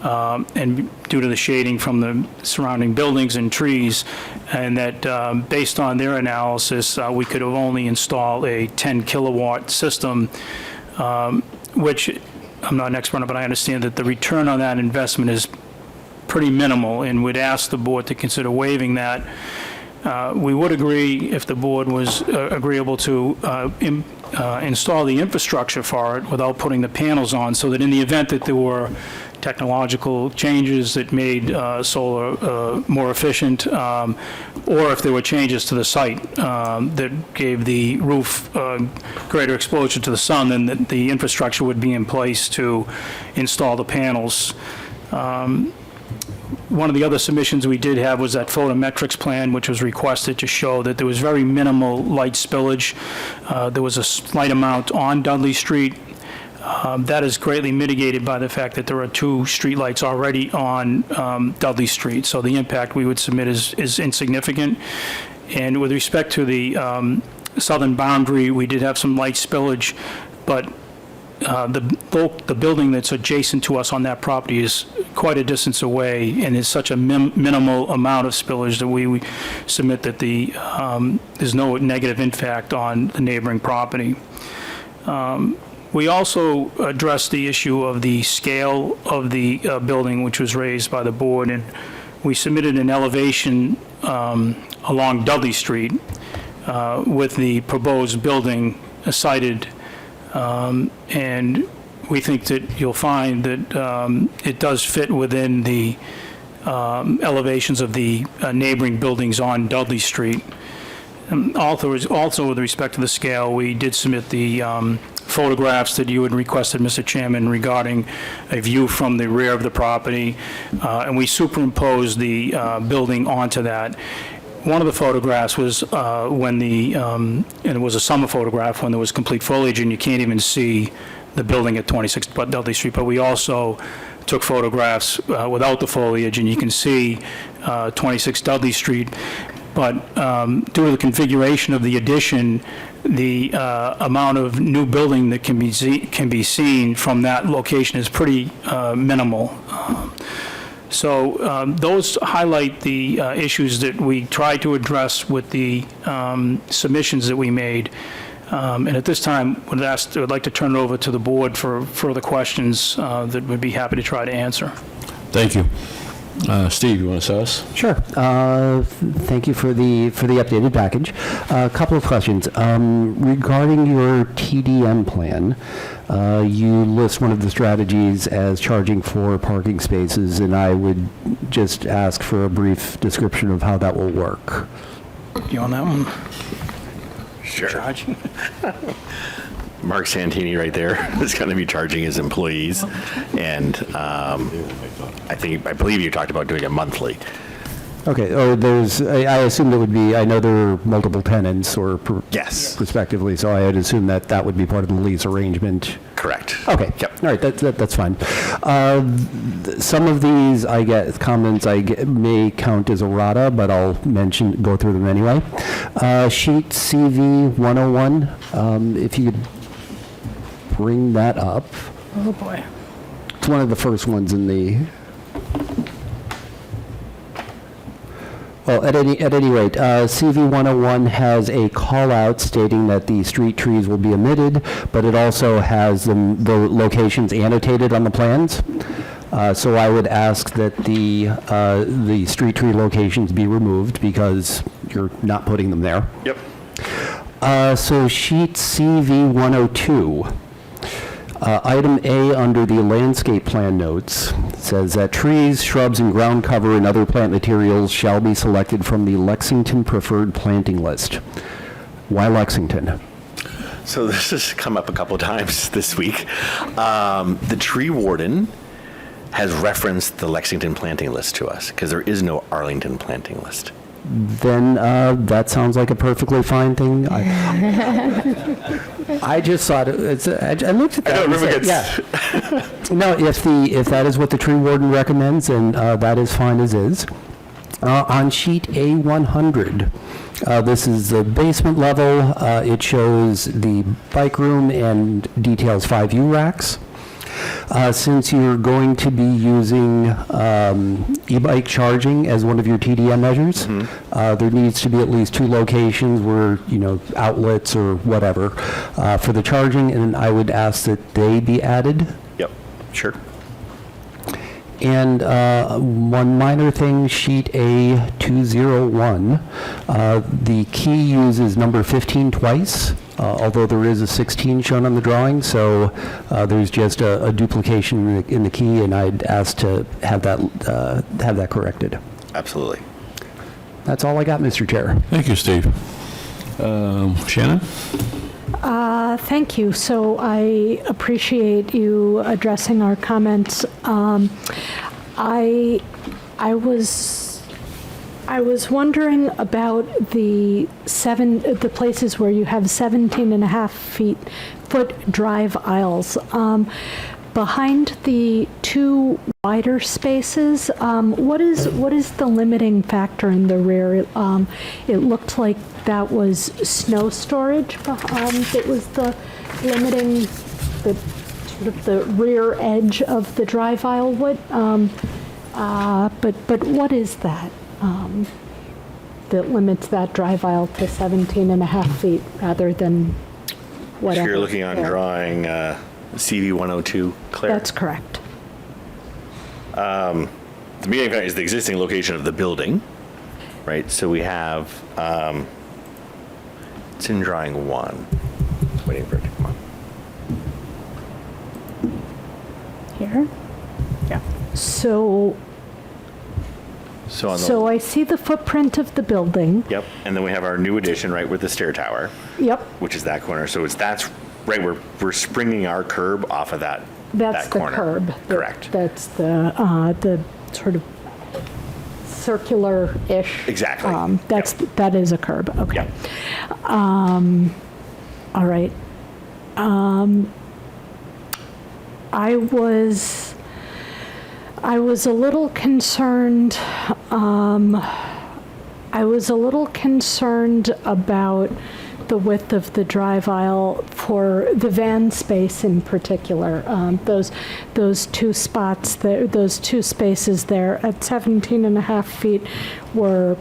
and due to the shading from the surrounding buildings and trees, and that based on their analysis, we could have only installed a 10-kilowatt system, which I'm not an expert on, but I understand that the return on that investment is pretty minimal, and would ask the board to consider waiving that. We would agree if the board was agreeable to install the infrastructure for it without putting the panels on, so that in the event that there were technological changes that made solar more efficient, or if there were changes to the site that gave the roof greater exposure to the sun, then the infrastructure would be in place to install the panels. One of the other submissions we did have was that photometrics plan, which was requested to show that there was very minimal light spillage. There was a slight amount on Dudley Street. That is greatly mitigated by the fact that there are 2 streetlights already on Dudley Street, so the impact we would submit is insignificant. And with respect to the southern boundary, we did have some light spillage, but the building that's adjacent to us on that property is quite a distance away, and is such a minimal amount of spillage that we submit that there's no negative impact on the neighboring property. We also addressed the issue of the scale of the building, which was raised by the board, and we submitted an elevation along Dudley Street with the proposed building cited, and we think that you'll find that it does fit within the elevations of the neighboring buildings on Dudley Street. Also with respect to the scale, we did submit the photographs that you had requested, Mr. Chairman, regarding a view from the rear of the property, and we superimposed the building onto that. One of the photographs was when and it was a summer photograph when there was complete foliage and you can't even see the building at 26 Dudley Street, but we also took photographs without the foliage, and you can see 26 Dudley Street. But due to the configuration of the addition, the amount of new building that can be seen from that location is pretty minimal. So those highlight the issues that we tried to address with the submissions that we made. And at this time, I'd like to turn it over to the board for further questions that we'd be happy to try to answer. Thank you. Steve, you want to start us? Sure. Thank you for the updated package. A couple of questions. Regarding your TDM plan, you list one of the strategies as charging for parking spaces, and I would just ask for a brief description of how that will work. You on that one? Sure. Charging? Mark Santini right there is going to be charging his employees, and I believe you talked about doing it monthly. Okay. Oh, I assume that would be, I know there are multiple tenants or Yes. respectively, so I had assumed that would be part of the lease arrangement. Correct. Okay. Yep. All right. That's fine. Some of these comments may count as errata, but I'll go through them anyway. Sheet CV 101, if you could bring that up. Oh, boy. It's one of the first ones in the... Well, at any rate, CV 101 has a call-out stating that the street trees will be omitted, but it also has the locations annotated on the plans. So I would ask that the street tree locations be removed because you're not putting them there. Yep. So sheet CV 102. Item A under the landscape plan notes says that trees, shrubs, and ground cover and other plant materials shall be selected from the Lexington preferred planting list. Why Lexington? So this has come up a couple of times this week. The tree warden has referenced the Lexington planting list to us because there is no Arlington planting list. Then that sounds like a perfectly fine thing. I just thought I looked at that. I know, and said, yeah. No, if that is what the tree warden recommends, then that is fine as is. On sheet A100, this is the basement level. It shows the bike room and details 5 U racks. Since you're going to be using e-bike charging as one of your TDM measures, there needs to be at least 2 locations where, outlets or whatever for the charging, and I would ask that they be added. Yep, sure. And one minor thing, sheet A201, the key uses number 15 twice, although there is a 16 shown on the drawing, so there's just a duplication in the key, and I'd ask to have that corrected. Absolutely. That's all I got, Mr. Chair. Thank you, Steve. Shannon? Thank you. So I appreciate you addressing our comments. I was wondering about the places where you have 17.5-foot drive aisles. Behind the 2 wider spaces, what is the limiting factor in the rear? It looked like that was snow storage. That was the limiting, the rear edge of the drive aisle. But what is that that limits that drive aisle to 17.5 feet rather than whatever? So you're looking on drawing CV 102, Claire? That's correct. The meeting is the existing location of the building, right? So we have, it's in drawing 1. Waiting for it to come up. Here? Yeah. So on the, So I see the footprint of the building. Yep, and then we have our new addition, right, with the stair tower. Yep. Which is that corner. So that's right, we're springing our curb off of that That's the corner. curb. Correct. That's the sort of circular-ish. Exactly. That is a curb. Okay. Yep. All right. I was a little concerned. I was a little concerned about the width of the drive aisle for the van space in particular. Those 2 spots there, those 2 spaces there at 17.5 feet were,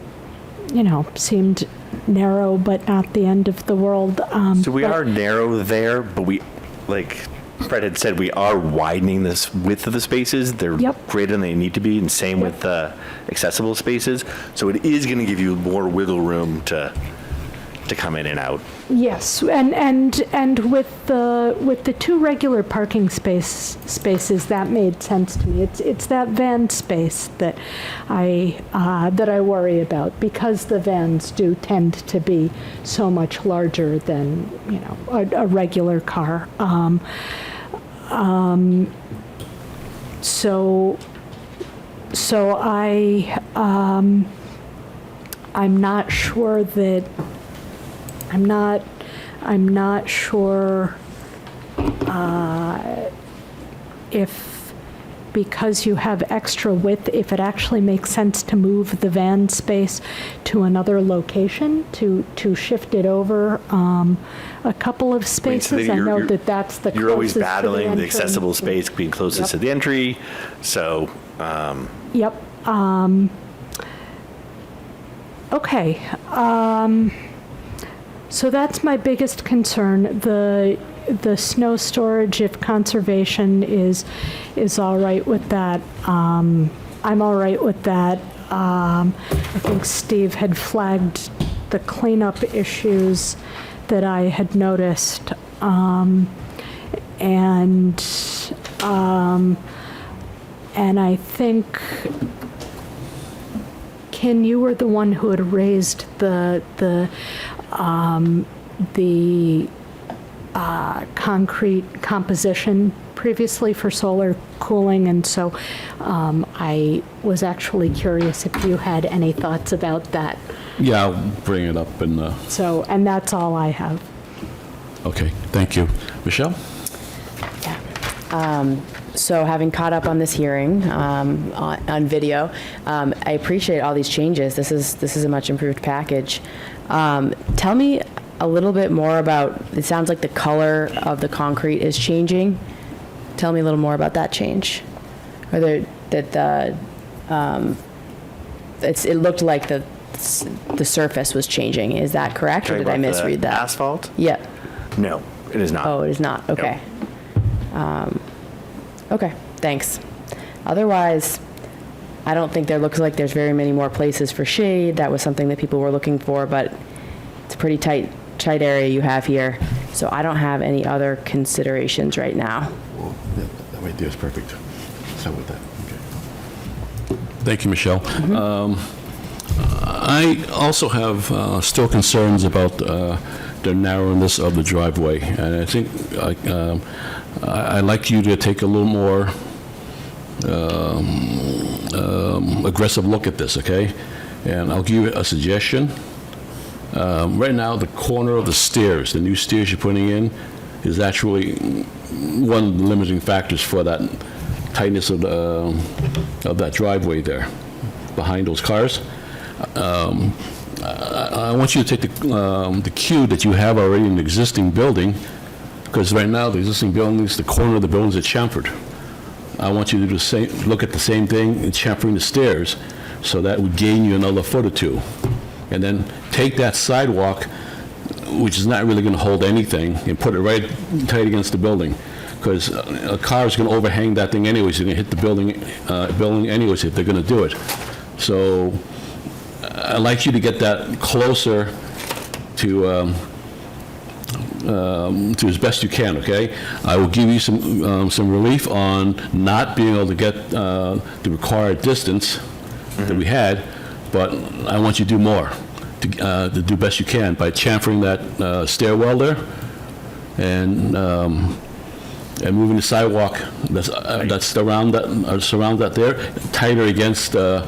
seemed narrow, but not the end of the world. So we are narrow there, but we, like Fred had said, we are widening this width of the spaces. They're greater than they need to be, and same with the accessible spaces. So it is going to give you more wiggle room to come in and out. Yes, and with the 2 regular parking spaces, that made sense to me. It's that van space that I worry about, because the vans do tend to be so much larger than a regular car. So I'm not sure that. I'm not sure if, because you have extra width, if it actually makes sense to move the van space to another location, to shift it over a couple of spaces. I know that's the closest You're always to the battling the entrance. accessible space being closest to the entry, so. Yep. Okay. So that's my biggest concern, the snow storage. If conservation is all right with that, I'm all right with that. I think Steve had flagged the cleanup issues that I had noticed, and I think, Ken, you were the one who had raised the concrete composition previously for solar cooling, and so I was actually curious if you had any thoughts about that. Yeah, I'll bring it up in the... So, and that's all I have. Okay, thank you. Michelle? So having caught up on this hearing on video, I appreciate all these changes. This is a much improved package. Tell me a little bit more about, it sounds like the color of the concrete is changing. tell me a little more about that change? Or it looked like the surface was changing. Is that correct, or did I misread that? Asphalt? Yeah. No, it is not. Oh, it is not. Okay. Okay, thanks. Otherwise, I don't think there looks like there's very many more places for shade. That was something that people were looking for, but it's a pretty tight area you have here. So I don't have any other considerations right now. Well, that right there is perfect. So with that, okay. Thank you, Michelle. I also have still concerns about the narrowness of the driveway, and I think I'd like you to take a little more aggressive look at this, okay? And I'll give you a suggestion. Right now, the corner of the stairs, the new stairs you're putting in, is actually one of the limiting factors for that tightness of that driveway there, behind those cars. I want you to take the cue that you have already in the existing building, because right now, the existing buildings, the corner of the buildings are chamfered. I want you to do the same, look at the same thing in chamfering the stairs, so that would gain you another foot or two. And then take that sidewalk, which is not really going to hold anything, and put it right tight against the building, because a car is going to overhang that thing anyways. You're going to hit the building anyways if they're going to do it. So I'd like you to get that closer to as best you can, okay? I will give you some relief on not being able to get the required distance that we had, but I want you to do more, to do best you can by chamfering that stairwell there and moving the sidewalk that's around that there tighter against the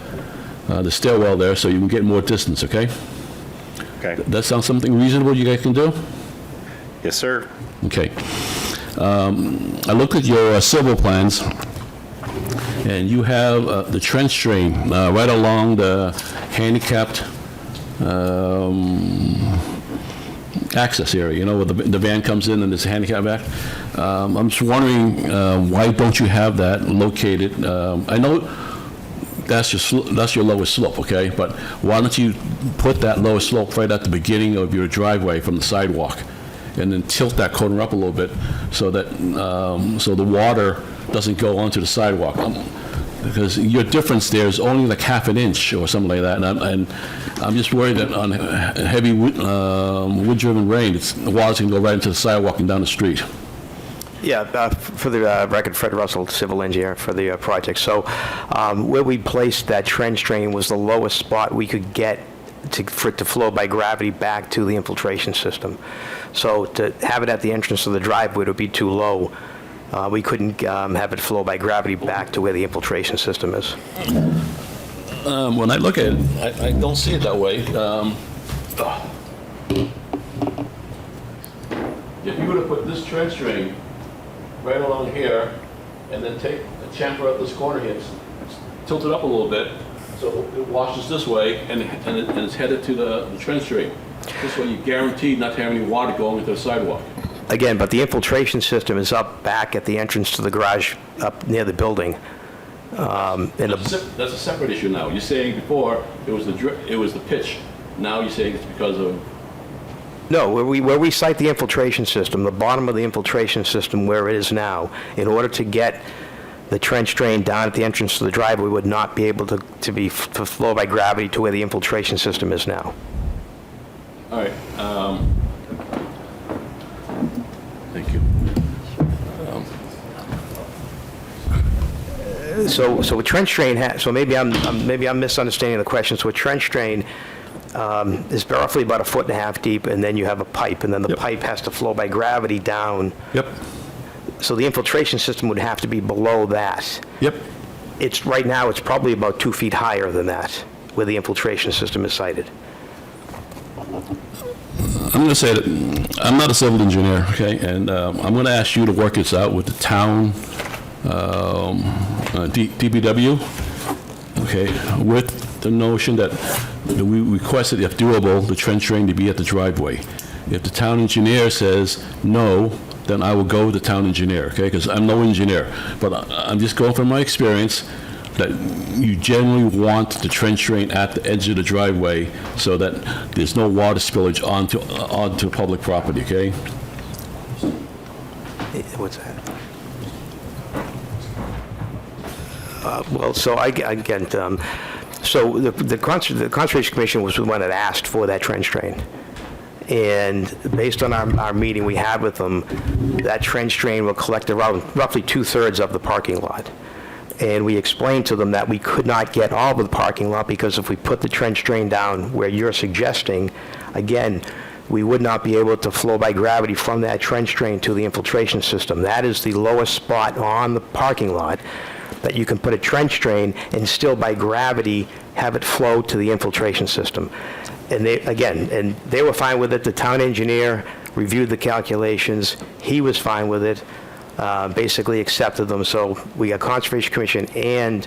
stairwell there, so you can get more distance, okay? Okay. That sounds something reasonable you guys can do? Yes, sir. Okay. I looked at your civil plans, and you have the trench drain right along the handicapped access area, you know, where the van comes in and there's a handicap back. I'm just wondering, why don't you have that located? I know that's your lowest slope, okay? But why don't you put that lowest slope right at the beginning of your driveway from the sidewalk, and then tilt that corner up a little bit so that so the water doesn't go onto the sidewalk? Because your difference there is only like half an inch or something like that, and I'm just worried that on heavy wind-driven rain, the water's going to go right into the sidewalk and down the street. Yeah, for the record, Fred Russell, civil engineer for the project. So where we placed that trench drain was the lowest spot we could get for it to flow by gravity back to the infiltration system. So to have it at the entrance of the driveway would be too low. We couldn't have it flow by gravity back to where the infiltration system is. When I look at it, I don't see it that way. If you were to put this trench drain right along here, and then take a chamfer at this corner here, tilt it up a little bit, so it washes this way, and it's headed to the trench drain. This way you're guaranteed not to have any water going into the sidewalk. Again, but the infiltration system is up back at the entrance to the garage, up near the building. That's a separate issue now. You're saying before it was the pitch. Now you're saying it's because of... No, where we site the infiltration system, the bottom of the infiltration system where it is now, in order to get the trench drain down at the entrance to the driveway would not be able to flow by gravity to where the infiltration system is now. All right. Thank you. So a trench drain so maybe I'm misunderstanding the question. So a trench drain is roughly about 1.5 feet deep, and then you have a pipe, and then the pipe has to flow by gravity down. Yep. So the infiltration system would have to be below that. Yep. Right now it's probably about 2 feet higher than that, where the infiltration system is sited. I'm going to say that I'm not a civil engineer, okay, and I'm going to ask you to work this out with the town DPW, okay, with the notion that we requested, if doable, the trench drain to be at the driveway. If the town engineer says no, then I will go with the town engineer, okay? Because I'm no engineer, but I'm just going from my experience that you generally want the trench drain at the edge of the driveway so that there's no water spillage onto public property, okay? What's that? Well, so so the Conservation Commission was the one that asked for that trench drain. And based on our meeting we had with them, that trench drain will collect around roughly 2/3 of the parking lot. And we explained to them that we could not get all of the parking lot because if we put the trench drain down where you're suggesting, again, we would not be able to flow by gravity from that trench drain to the infiltration system. That is the lowest spot on the parking lot that you can put a trench drain and still by gravity have it flow to the infiltration system. And they were fine with it. The town engineer reviewed the calculations. He was fine with it, basically accepted them. So we got Conservation Commission and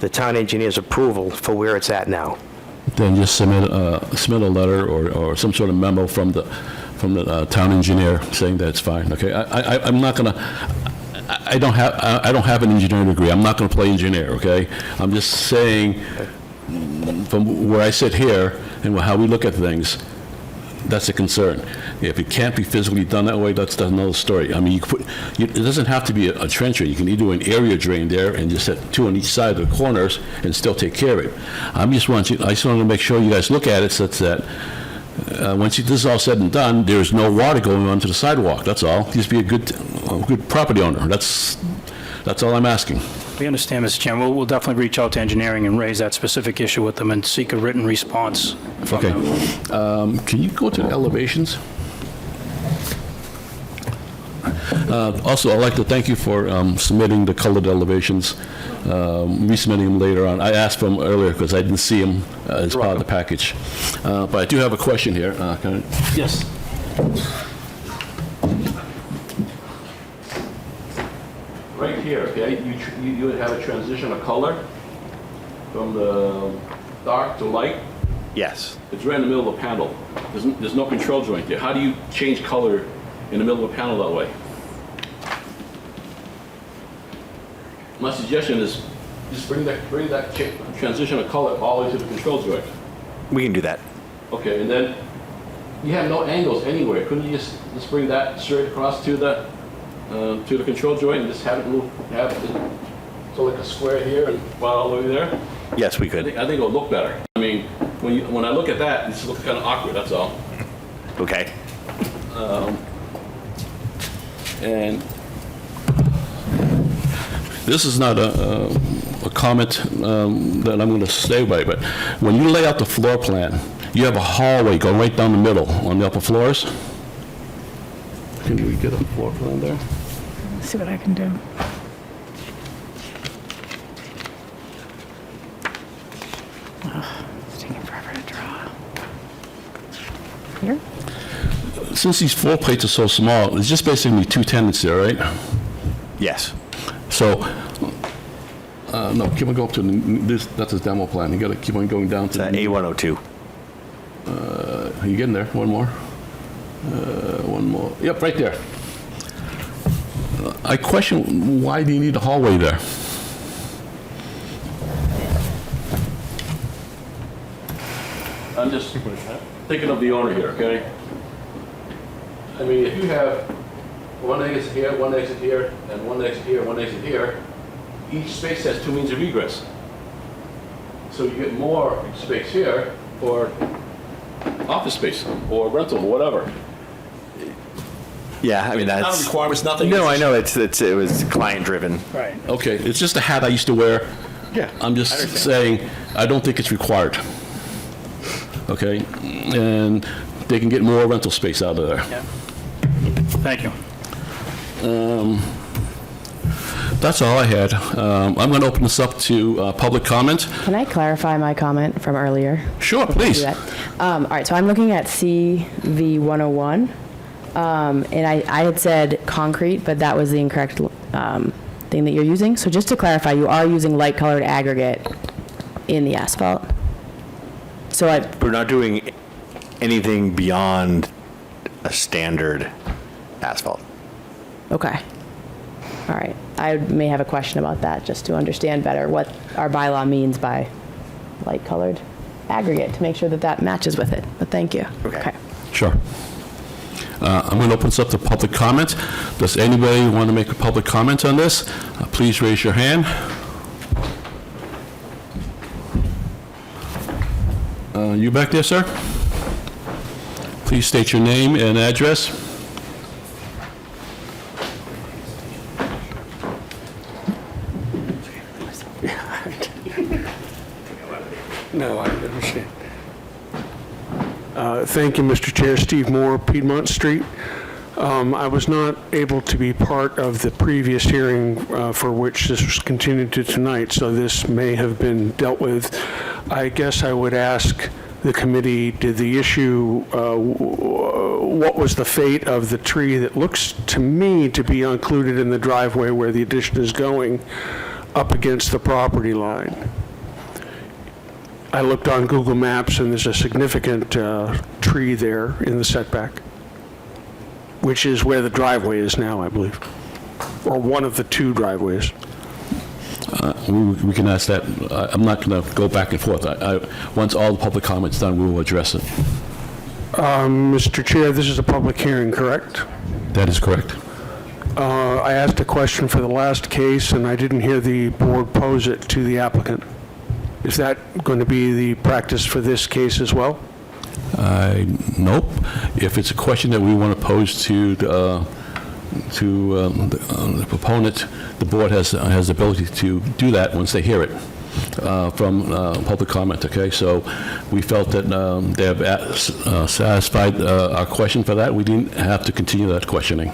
the town engineer's approval for where it's at now. Then just submit a letter or some sort of memo from the town engineer saying that it's fine, okay? I'm not gonna, I don't have an engineering degree. I'm not gonna play engineer, okay? I'm just saying, from where I sit here and how we look at things, that's a concern. If it can't be physically done that way, that's another story. I mean, it doesn't have to be a trench drain. You can either do an area drain there and just set 2 on each side of the corners and still take care of it. I just want to make sure you guys look at it such that once this is all said and done, there's no water going onto the sidewalk. That's all. Just be a good property owner. That's all I'm asking. We understand, Mr. Chairman. We'll definitely reach out to engineering and raise that specific issue with them and seek a written response from Okay. them. Can you go to the elevations? Also, I'd like to thank you for submitting the colored elevations, resubmitting them later on. I asked for them earlier because I didn't see them as part of the package. But I do have a question here. Yes. Right here, okay, you would have a transition of color from the dark to light. Yes. It's right in the middle of the panel. There's no control joint there. How do you change color in the middle of a panel that way? My suggestion is just bring that transition of color all the way to the control joint. We can do that. Okay, and then you have no angles anywhere. Couldn't you just bring that straight across to the control joint and just have it move, so like a square here and all the way there? Yes, we could. I think it'll look better. I mean, when I look at that, it just looks kind of awkward, that's all. Okay. And this is not a comment that I'm going to stay by, but when you lay out the floor plan, you have a hallway going right down the middle on the upper floors. Can we get a floor plan there? Let's see what I can do. It's taking forever to draw. Here? Since these floor plates are so small, it's just basically 2 tenants there, right? Yes. So, no, keep on going up to this. That's a demo plan. You got to keep on going down to A102. Are you getting there? One more. One more. Yep, right there. I question why do you need a hallway there? I'm just thinking of the owner here, okay? I mean, if you have one exit here, one exit here, and one exit here, one exit here, each space has 2 means of egress. So you get more space here for office space or rental or whatever. Yeah, I mean, Not that's... a requirement, it's nothing. No, I know, it was client-driven. Right. Okay, it's just a hat I used to wear. Yeah. I'm just saying, I don't think it's required. Okay? And they can get more rental space out of there. Yeah. Thank you. That's all I had. I'm going to open this up to public comment. Can I clarify my comment from earlier? Sure, Before I do please. that? All right, so I'm looking at CV 101, and I had said concrete, but that was the incorrect thing that you're using. So just to clarify, you are using light-colored aggregate in the asphalt? So We're not doing anything beyond a standard asphalt. Okay. All right. I may have a question about that, just to understand better what our bylaw means by light-colored aggregate, to make sure that that matches with it. But thank you. Okay. Sure. I'm going to open this up to public comment. Does anybody want to make a public comment on this? Please raise your hand. You back there, sir? Please state your name and address. No, I understand. Thank you, Mr. Chair. Steve Moore, Piedmont Street. I was not able to be part of the previous hearing for which this was continued to tonight, so this may have been dealt with. I guess I would ask the committee, did the issue, what was the fate of the tree that looks to me to be included in the driveway where the addition is going up against the property line? I looked on Google Maps, and there's a significant tree there in the setback, which is where the driveway is now, I believe, or one of the two driveways. We can ask that. I'm not going to go back and forth. Once all the public comment's done, we will address it. Mr. Chair, this is a public hearing, correct? That is correct. I asked a question for the last case, and I didn't hear the board pose it to the applicant. Is that going to be the practice for this case as well? Nope. If it's a question that we want to pose to the proponent, the board has the ability to do that once they hear it from public comment, okay? So we felt that they have satisfied our question for that. We didn't have to continue that questioning.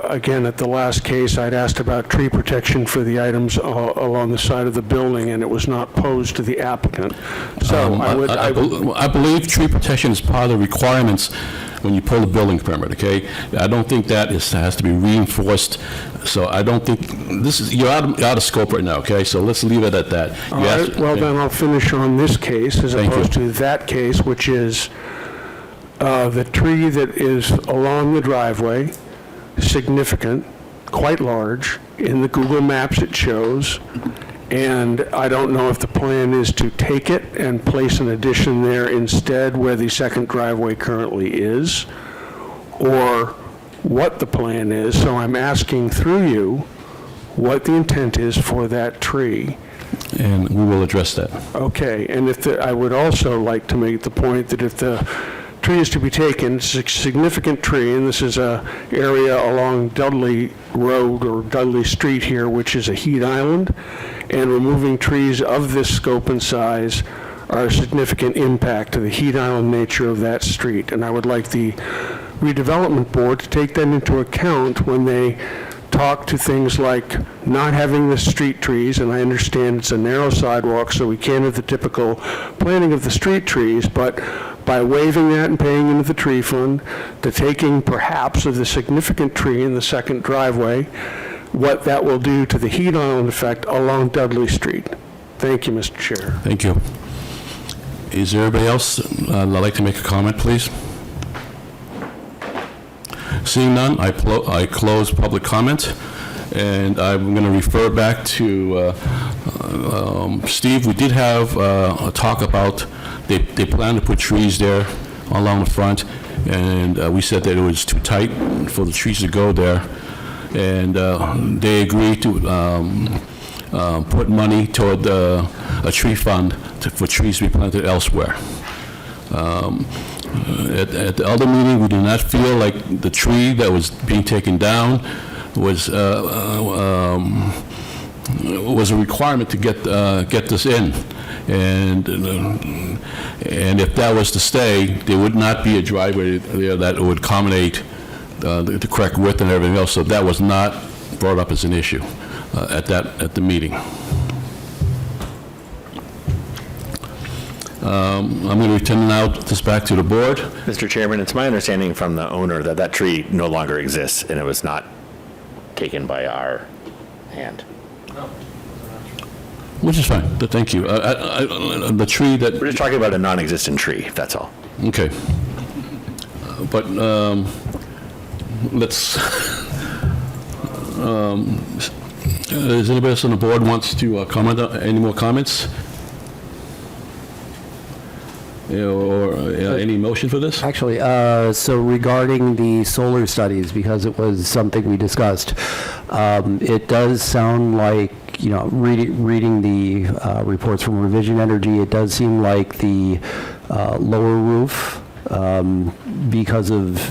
Again, at the last case, I'd asked about tree protection for the items along the side of the building, and it was not posed to the applicant. So I believe tree protection is part of the requirements when you pull a building permit, okay? I don't think that has to be reinforced, so I don't think, you're out of scope right now, okay? So let's leave it at that. All right, well, then I'll finish on this case as opposed to that case, which is the tree that is along the driveway, significant, quite large. In the Google Maps it shows, and I don't know if the plan is to take it and place an addition there instead where the second driveway currently is, or what the plan is. So I'm asking through you what the intent is for that tree. And we will address that. Okay, and I would also like to make the point that if the tree is to be taken, it's a significant tree, and this is a area along Dudley Road or Dudley Street here, which is a heat island, and removing trees of this scope and size are a significant impact to the heat island nature of that street. And I would like the redevelopment board to take that into account when they talk to things like not having the street trees, and I understand it's a narrow sidewalk, so we can't have the typical planting of the street trees, but by waiving that and paying into the tree fund, the taking perhaps of the significant tree in the second driveway, what that will do to the heat island effect along Dudley Street. Thank you, Mr. Chair. Thank you. Is there anybody else that'd like to make a comment, please? Seeing none, I close public comment, and I'm going to refer back to Steve. We did have a talk about they plan to put trees there along the front, and we said that it was too tight for the trees to go there, and they agreed to put money toward a tree fund for trees to be planted elsewhere. At the other meeting, we did not feel like the tree that was being taken down was a requirement to get this in, and if that was to stay, there would not be a driveway there that would accommodate the correct width and everything else. So that was not brought up as an issue at the meeting. I'm going to return now this back to the board. Mr. Chairman, it's my understanding from the owner that that tree no longer exists and it was not taken by our hand. Which is fine. Thank you. The tree that... We're just talking about a non-existent tree, that's all. Okay. But let's, is anybody else on the board wants to comment, any more comments? Or any motion for this? Actually, so regarding the solar studies, because it was something we discussed, it does sound like, you know, reading the reports from Revision Energy, it does seem like the lower roof, because of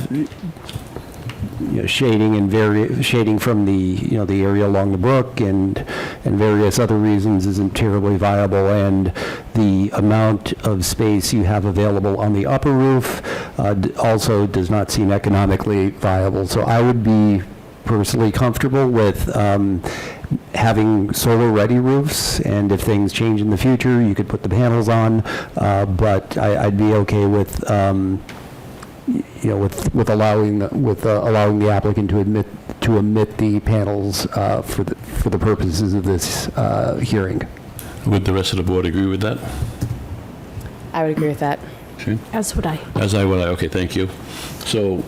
shading and shading from the the area along the brook and various other reasons isn't terribly viable, and the amount of space you have available on the upper roof also does not seem economically viable. So I would be personally comfortable with having solar-ready roofs, and if things change in the future, you could put the panels on. But I'd be okay with with allowing the applicant to omit the panels for the purposes of this hearing. Would the rest of the board agree with that? I would agree with that. Okay. As would I. As I would. Okay, thank you. So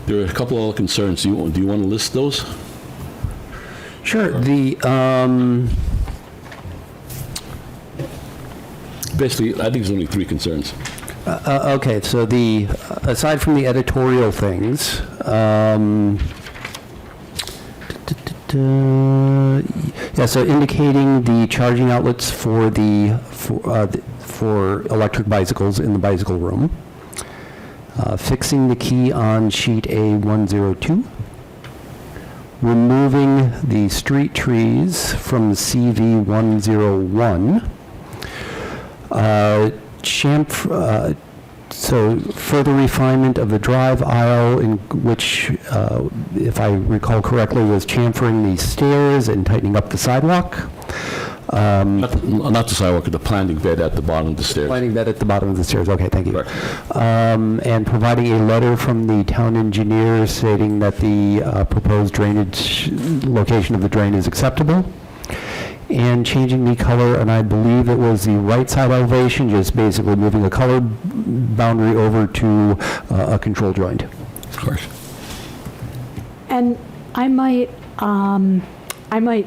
there are a couple of concerns. Do you want to list those? Sure. The basically, I think there's only 3 concerns. Okay, so aside from the editorial things, yeah, so indicating the charging outlets for electric bicycles in the bicycle room, fixing the key on sheet A102, removing the street trees from CV101, so further refinement of the drive aisle, in which, if I recall correctly, was chamfering the stairs and tightening up the sidewalk. Not the sidewalk, the planting bed at the bottom of the stairs. Planting bed at the bottom of the stairs, okay, thank you. Correct. And providing a letter from the town engineer stating that the proposed drainage location of the drain is acceptable. And changing the color, and I believe it was the right side elevation, just basically moving a color boundary over to a control joint. Of course. And I might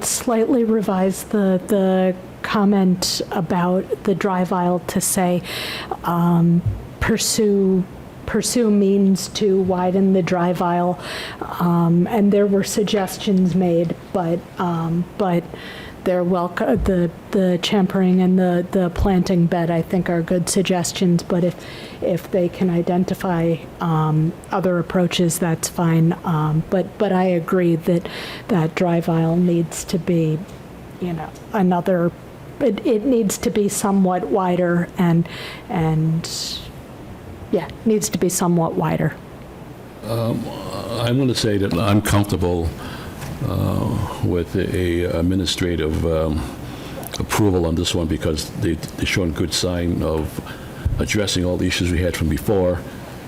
slightly revise the comment about the drive aisle to say, pursue means to widen the drive aisle, and there were suggestions made, but they're welcome. The champering and the planting bed, I think, are good suggestions. But if they can identify other approaches, that's fine. But I agree that drive aisle needs to be, another. It needs to be somewhat wider and yeah, needs to be somewhat wider. I'm going to say that I'm comfortable with a administrative approval on this one, because they've shown good sign of addressing all the issues we had from before,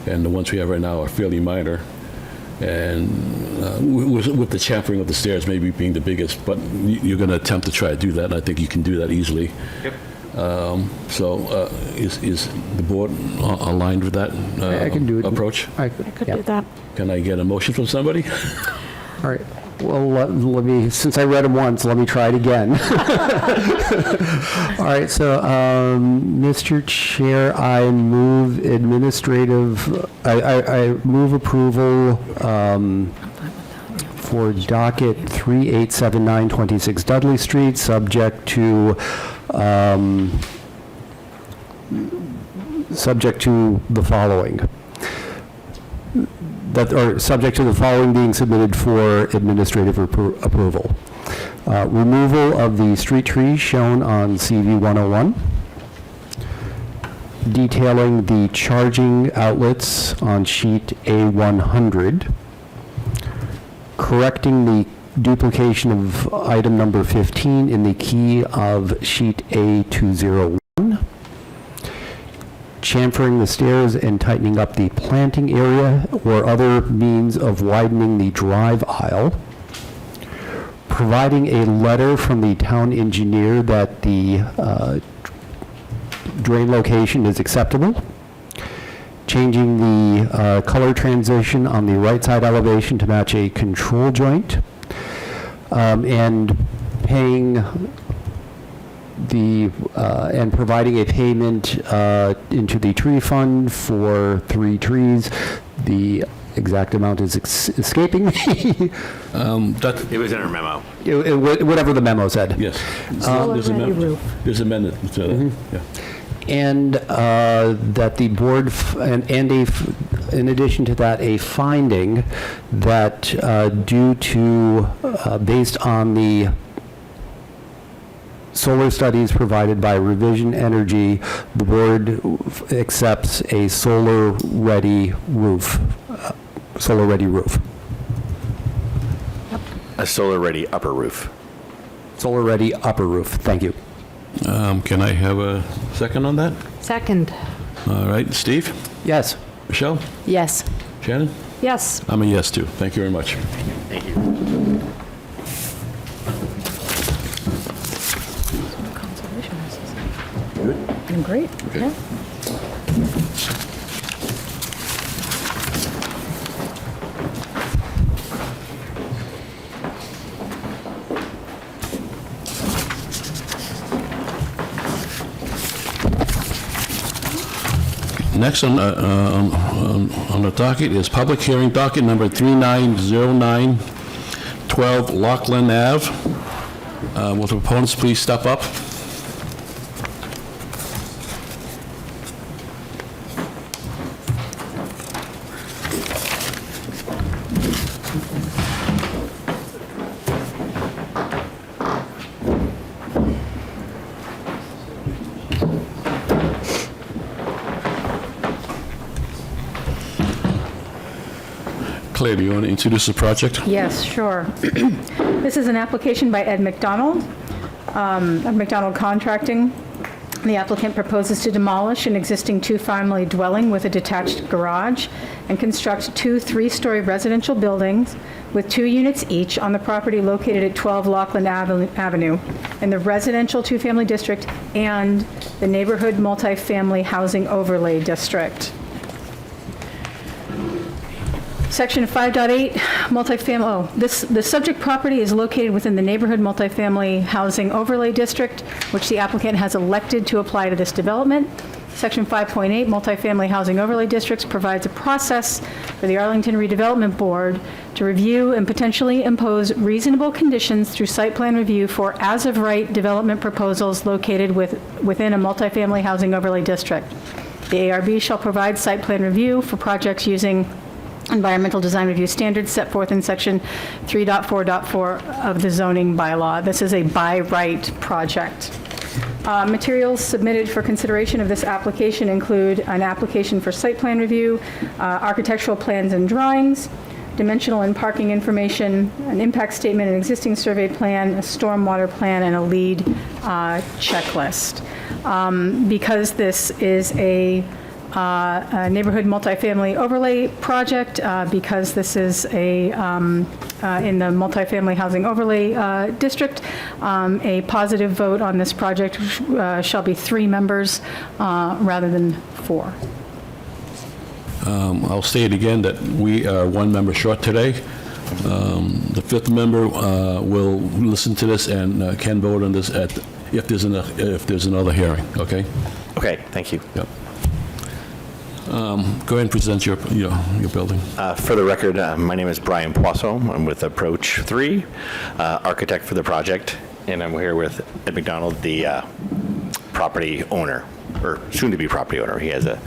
and the ones we have right now are fairly minor. And with the chamfering of the stairs maybe being the biggest, but you're going to attempt to try to do that, and I think you can do that easily. Yep. So is the board aligned with that I can do it. approach? I could yeah. do that. Can I get a motion from somebody? All right. Well, let me, since I read them once, let me try it again. All right, so, Mr. Chair, I move I move approval for docket 387926 Dudley Street, subject to the following. Subject to the following being submitted for administrative approval. Removal of the street trees shown on CV 101. Detailing the charging outlets on sheet A100. Correcting the duplication of item number 15 in the key of sheet A201. Chamfering the stairs and tightening up the planting area or other means of widening the drive aisle. Providing a letter from the town engineer that the drain location is acceptable. changing the color transition on the right side elevation to match a control joint, and paying and providing a payment into the tree fund for 3 trees. The exact amount is escaping me. It was in our memo. Whatever the memo said. Yes. Solar ready roof. There's amendment to that, yeah. And that the board, in addition to that, a finding that due to, based on the solar studies provided by Revision Energy, the board accepts a solar-ready roof. Solar-ready roof. A solar-ready upper roof. Solar-ready upper roof. Thank you. Can I have a second on that? Second. All right, Steve? Yes. Michelle? Yes. Shannon? Yes. I'm a yes, too. Thank you very much. Thank you. I'm great. Okay. Yeah. Next on the docket is public hearing docket number 390912 Lockland Ave. Will the proponents please step up? Claire, do you want to introduce the project? Yes, sure. This is an application by Ed McDonald, of McDonald Contracting. The applicant proposes to demolish an existing 2-family dwelling with a detached garage and construct 2 3-story residential buildings with 2 units each on the property located at 12 Lockland Avenue in the residential 2-family district and the neighborhood multifamily housing overlay district. Section 5.8, multifamily, the subject property is located within the neighborhood multifamily housing overlay district, which the applicant has elected to apply to this development. Section 5.8, multifamily housing overlay districts, provides a process for the Arlington Redevelopment Board to review and potentially impose reasonable conditions through site plan review for as-of-right development proposals located within a multifamily housing overlay district. The ARB shall provide site plan review for projects using environmental design review standards set forth in section 3.4.4 of the zoning bylaw. This is a by right project. Materials submitted for consideration of this application include an application for site plan review, architectural plans and drawings, dimensional and parking information, an impact statement, an existing survey plan, a stormwater plan, and a lead checklist. Because this is a neighborhood multifamily overlay project, because this is in the multifamily housing overlay district. A positive vote on this project shall be 3 members rather than 4. I'll say it again that we are 1 member short today. The 5th member will listen to this and can vote on this if there's another hearing. Okay. Okay, thank you. Yep. Go ahead and present your building. For the record, my name is Brian Poisson. I'm with Approach 3, architect for the project, and I'm here with Ed McDonald, the property owner, or soon-to-be property owner. He has a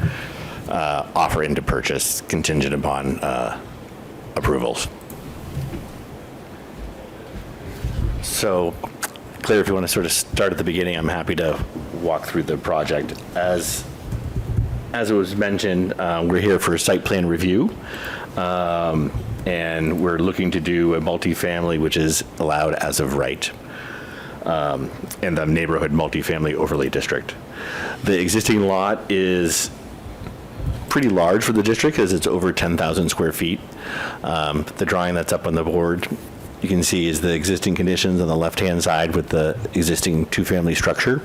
offer in to purchase contingent upon approvals. So, Claire, if you want to sort of start at the beginning, I'm happy to walk through the project. As it was mentioned, we're here for site plan review, and we're looking to do a multifamily, which is allowed as of right, in the neighborhood multifamily overlay district. The existing lot is pretty large for the district because it's over 10,000 square feet. The drawing that's up on the board you can see is the existing conditions on the left-hand side with the existing two-family structure.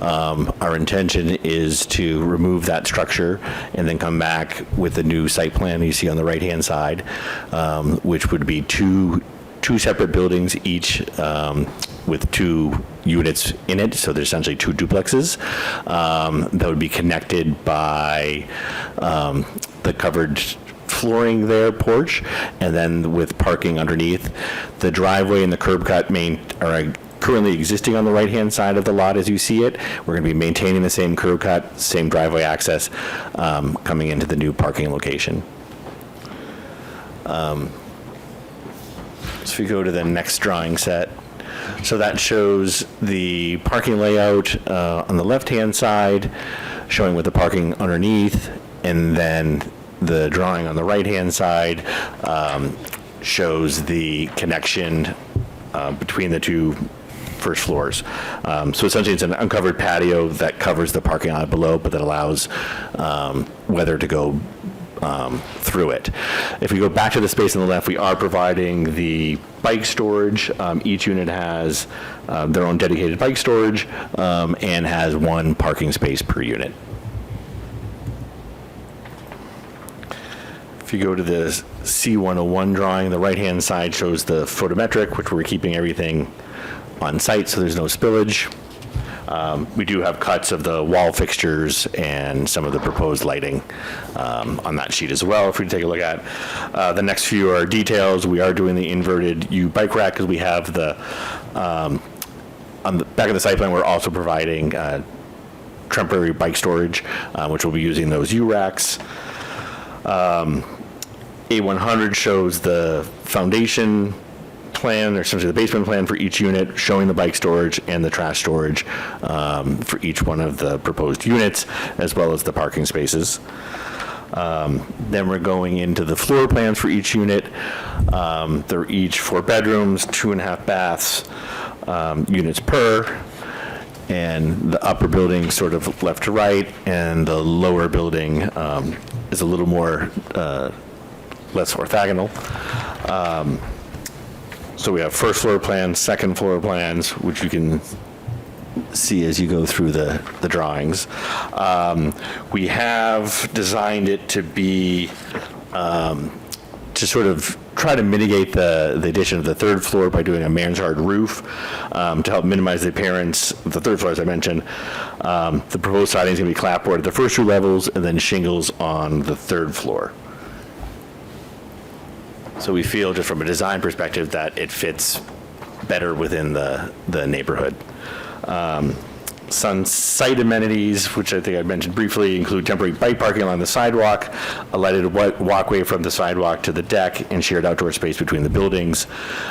Our intention is to remove that structure and then come back with the new site plan you see on the right-hand side, which would be two separate buildings, each with 2 units in it, so there's essentially 2 duplexes that would be connected by the covered flooring there, porch, and then with parking underneath. The driveway and the curb cut are currently existing on the right-hand side of the lot as you see it. We're going to be maintaining the same curb cut, same driveway access coming into the new parking location. So if we go to the next drawing set, so that shows the parking layout on the left-hand side, showing with the parking underneath, and then the drawing on the right-hand side shows the connection between the 2 first floors. So essentially it's an uncovered patio that covers the parking lot below, but that allows weather to go through it. If we go back to the space on the left, we are providing the bike storage. Each unit has their own dedicated bike storage and has 1 parking space per unit. If you go to the C101 drawing, the right-hand side shows the photometric, which we're keeping everything on site so there's no spillage. We do have cuts of the wall fixtures and some of the proposed lighting on that sheet as well, if we take a look at. The next few are details. We are doing the inverted U bike rack because we have the, on the back of the site plan, we're also providing temporary bike storage, which will be using those U racks. A100 shows the foundation plan, or essentially the basement plan for each unit, showing the bike storage and the trash storage for each one of the proposed units, as well as the parking spaces. Then we're going into the floor plans for each unit. They're each 4 bedrooms, 2.5 baths, units per, and the upper building sort of left to right, and the lower building is a little more less orthogonal. So we have first floor plans, second floor plans, which you can see as you go through the drawings. We have designed it to be, to sort of try to mitigate the addition of the 3rd floor by doing a mansard roof to help minimize the appearance of the 3rd floor, as I mentioned. The proposed siding is going to be clapboard at the first 2 levels and then shingles on the 3rd floor. So we feel, just from a design perspective, that it fits better within the neighborhood. Some site amenities, which I think I mentioned briefly, include temporary bike parking along the sidewalk, a lighted walkway from the sidewalk to the deck, and shared outdoor space between the buildings.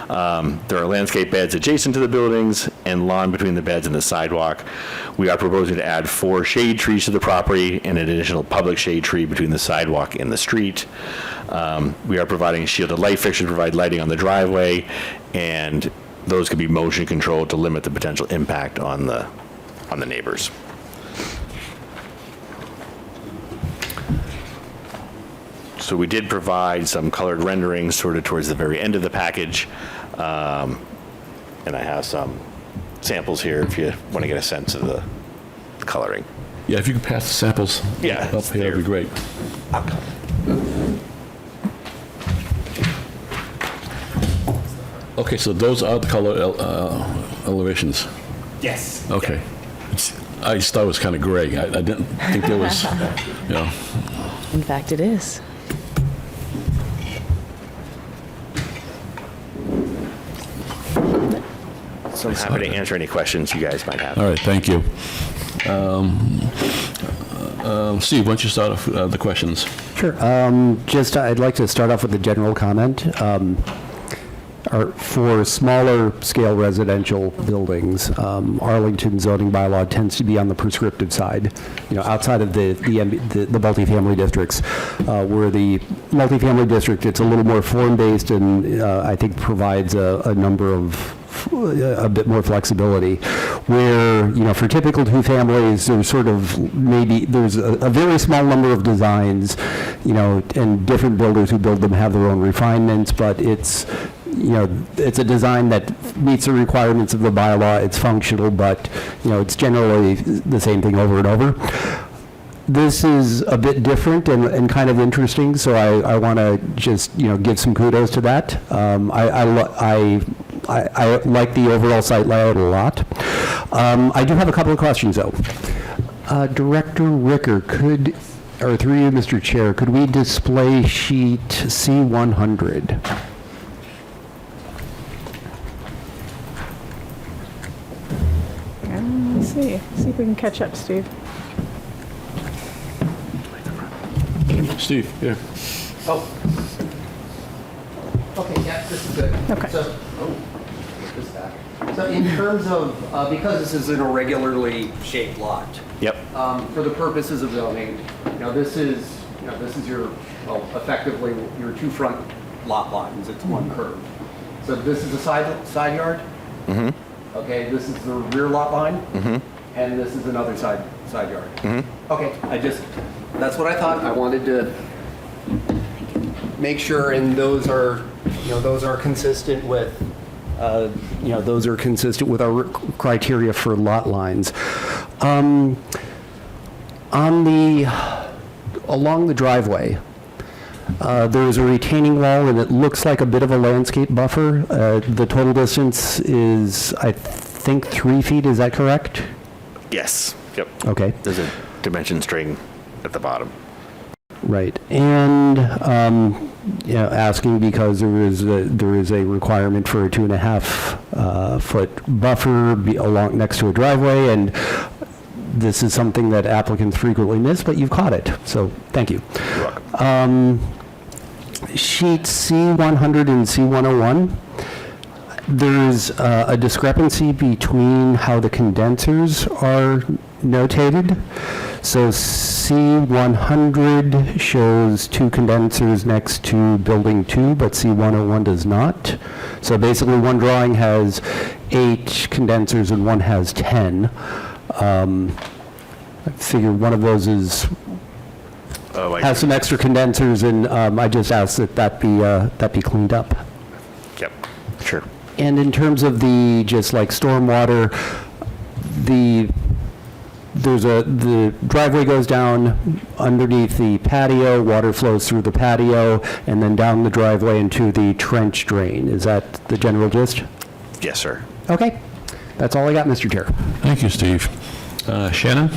There are landscape beds adjacent to the buildings and lawn between the beds and the sidewalk. We are proposing to add 4 shade trees to the property and an additional public shade tree between the sidewalk and the street. We are providing shielded light fixtures to provide lighting on the driveway, and those can be motion controlled to limit the potential impact on the neighbors. So we did provide some colored renderings sort of towards the very end of the package, and I have some samples here if you want to get a sense of the coloring. Yeah, if you could pass the samples up here, that'd be great. Okay, so those are the color elevations. Yes. Okay. I just thought it was kind of gray. I didn't think there was, you know. In fact, it is. So I'm happy to answer any questions you guys might have. All right, thank you. Steve, why don't you start off the questions? Sure. I'd like to start off with a general comment. For smaller scale residential buildings, Arlington zoning bylaw tends to be on the prescriptive side. You know, outside of the multifamily districts, where the multifamily district, it's a little more form-based and I think provides a bit more flexibility. Where, you know, for typical 2 families, there's sort of there's a very small number of designs, you know, and different builders who build them have their own refinements, but it's it's a design that meets the requirements of the bylaw, it's functional, but, it's generally the same thing over and over. This is a bit different and kind of interesting, so I want to just, give some kudos to that. I like the overall site layout a lot. I do have a couple of questions, though. Director Ricker, or through you, Mr. Chair, could we display sheet C100? Let's see if we can catch up, Steve. Steve, here. Oh. Okay, yeah, this is good. Okay. So, put this back. So in terms of, because this is an irregularly shaped lot. Yep. For the purposes of zoning, this is your, effectively your two front lot lines. It's one curve. So this is the side yard. Mm-hmm. Okay, this is the rear lot line. Mm-hmm. And this is another side yard. Mm-hmm. Okay, that's what I thought. I wanted to make sure, and those are consistent with, those are consistent with our criteria for lot lines. Along the driveway, there is a retaining wall, and it looks like a bit of a landscape buffer. The total distance is, I think, 3 feet. Is that correct? Yes. Yep. Okay. There's a dimension string at the bottom. Right, and asking because there is a requirement for a 2.5 foot buffer along next to a driveway, and this is something that applicants frequently miss, but you've caught it, so thank you. You're welcome. Sheet C100 and C101. There's a discrepancy between how the condensers are notated. So C100 shows 2 condensers next to building 2, but C101 does not. So basically one drawing has 8 condensers and one has 10. I figure one of those has some extra condensers, and I just asked that be cleaned up. Yep, sure. And in terms of the stormwater, the driveway goes down underneath the patio, water flows through the patio, and then down the driveway into the trench drain. Is that the general gist? Yes, sir. Okay. That's all I got, Mr. Chair. Thank you, Steve. Shannon?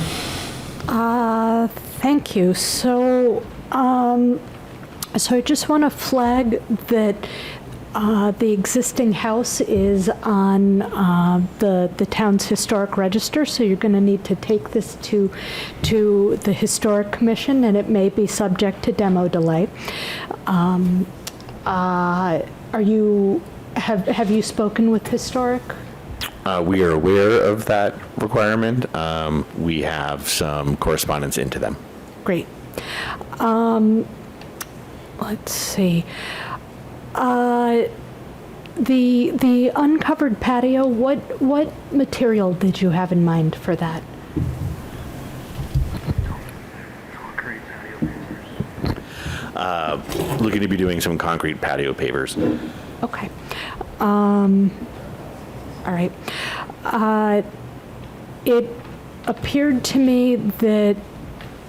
Thank you. So I just want to flag that the existing house is on the town's historic register, so you're going to need to take this to the Historic Commission, and it may be subject to demo delay. Have you spoken with Historic? We are aware of that requirement. We have some correspondence into them. Great. Let's see. The uncovered patio, what material did you have in mind for that? Looking to be doing some concrete patio pavers. Okay. All right. It appeared to me that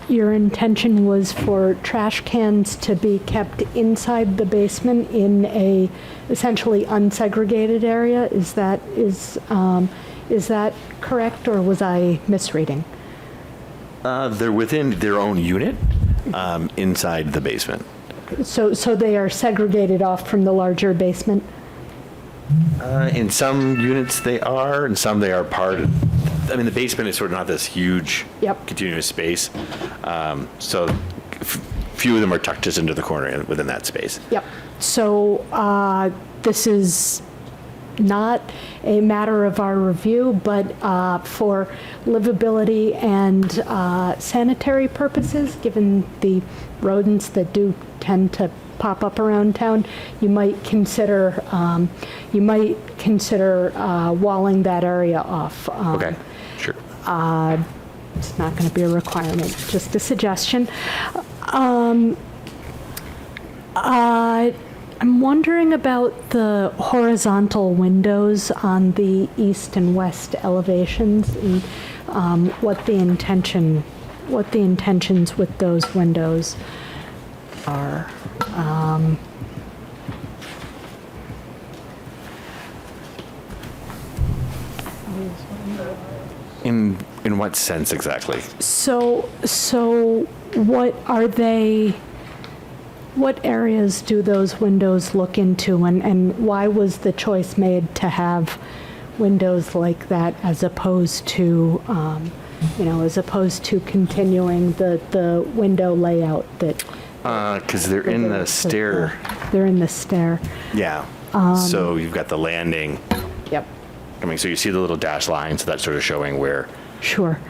your intention was for trash cans to be kept inside the basement in a essentially unsegregated area. Is that correct, or was I misreading? They're within their own unit inside the basement. So they are segregated off from the larger basement? In some units they are, and some they are part of. I mean, the basement is sort of not this huge continuous space. So few of them are tucked just into the corner within that space. Yep. So this is not a matter of our review, but for livability and sanitary purposes, given the rodents that do tend to pop up around town, you might consider walling that area off. Okay, sure. It's not going to be a requirement, just a suggestion. I'm wondering about the horizontal windows on the east and west elevations and what the intentions with those windows are. In what sense exactly? So what are they? What areas do those windows look into, and why was the choice made to have windows like that as opposed to, continuing the window layout that? Because they're in the stair. They're in the stair. Yeah. So you've got the landing. Yep. I mean, so you see the little dash line, so that's sort of showing where. Sure.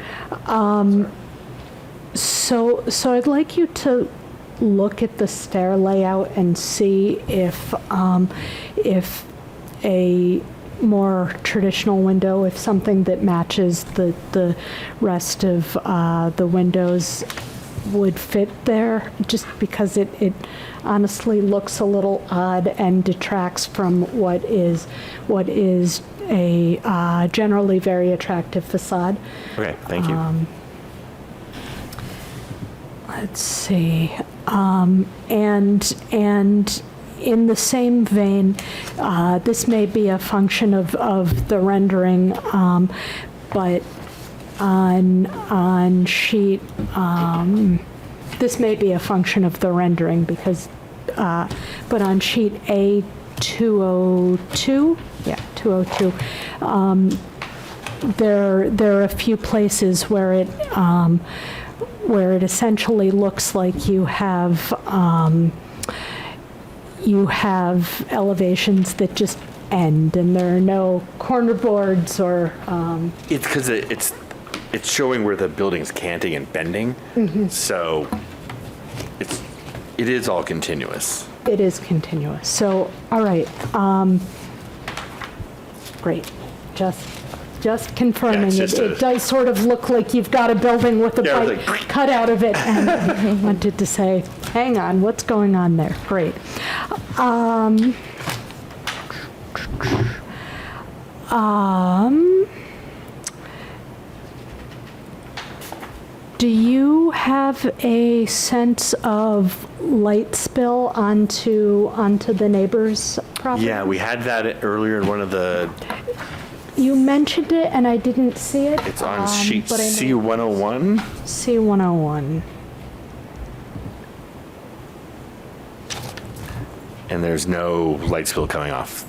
So I'd like you to look at the stair layout and see if a more traditional window, if something that matches the rest of the windows would fit there, just because it honestly looks a little odd and detracts from what is a generally very attractive facade. Okay, thank you. Let's see. And in the same vein, this may be a function of the rendering, but on sheet, this may be a function of the rendering because, but on sheet A202, yeah, 202, there are a few places where it essentially looks like you have elevations that just end, and there are no corner boards or. It's because it's showing where the building's canting and bending, so it is all continuous. It is continuous. So, all right. Great. Just confirming. Yeah, It does sort of look like you've got a building with a pipe cut out of it, and I wanted to say, hang on, what's going on there? Great. Do you have a sense of light spill onto the neighbor's property? Yeah, we had that earlier in one of the. You mentioned it, and I didn't see it. It's on sheet but I know- C101. C101. And there's no light spill coming off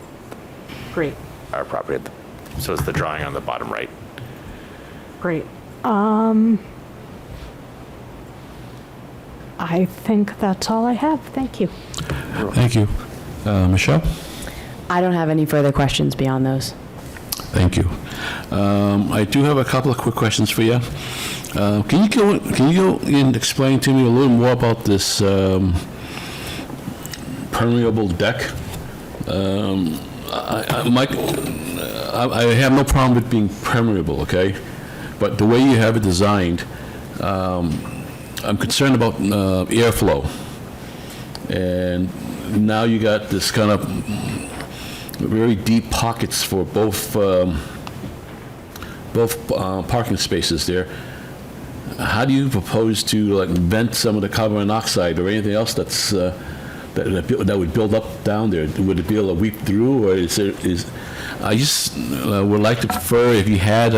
Great, our property. So it's the drawing on the bottom right. great. I think that's all I have. Thank you. Thank you. Michelle? I don't have any further questions beyond those. Thank you. I do have a couple of quick questions for you. Can you go and explain to me a little more about this permeable deck? I have no problem with being permeable, okay? But the way you have it designed, I'm concerned about airflow. And now you got this kind of very deep pockets for both parking spaces there. How do you propose to vent some of the carbon monoxide or anything else that's that would build up down there? Would it be able to weep through, or I just would like to prefer if you had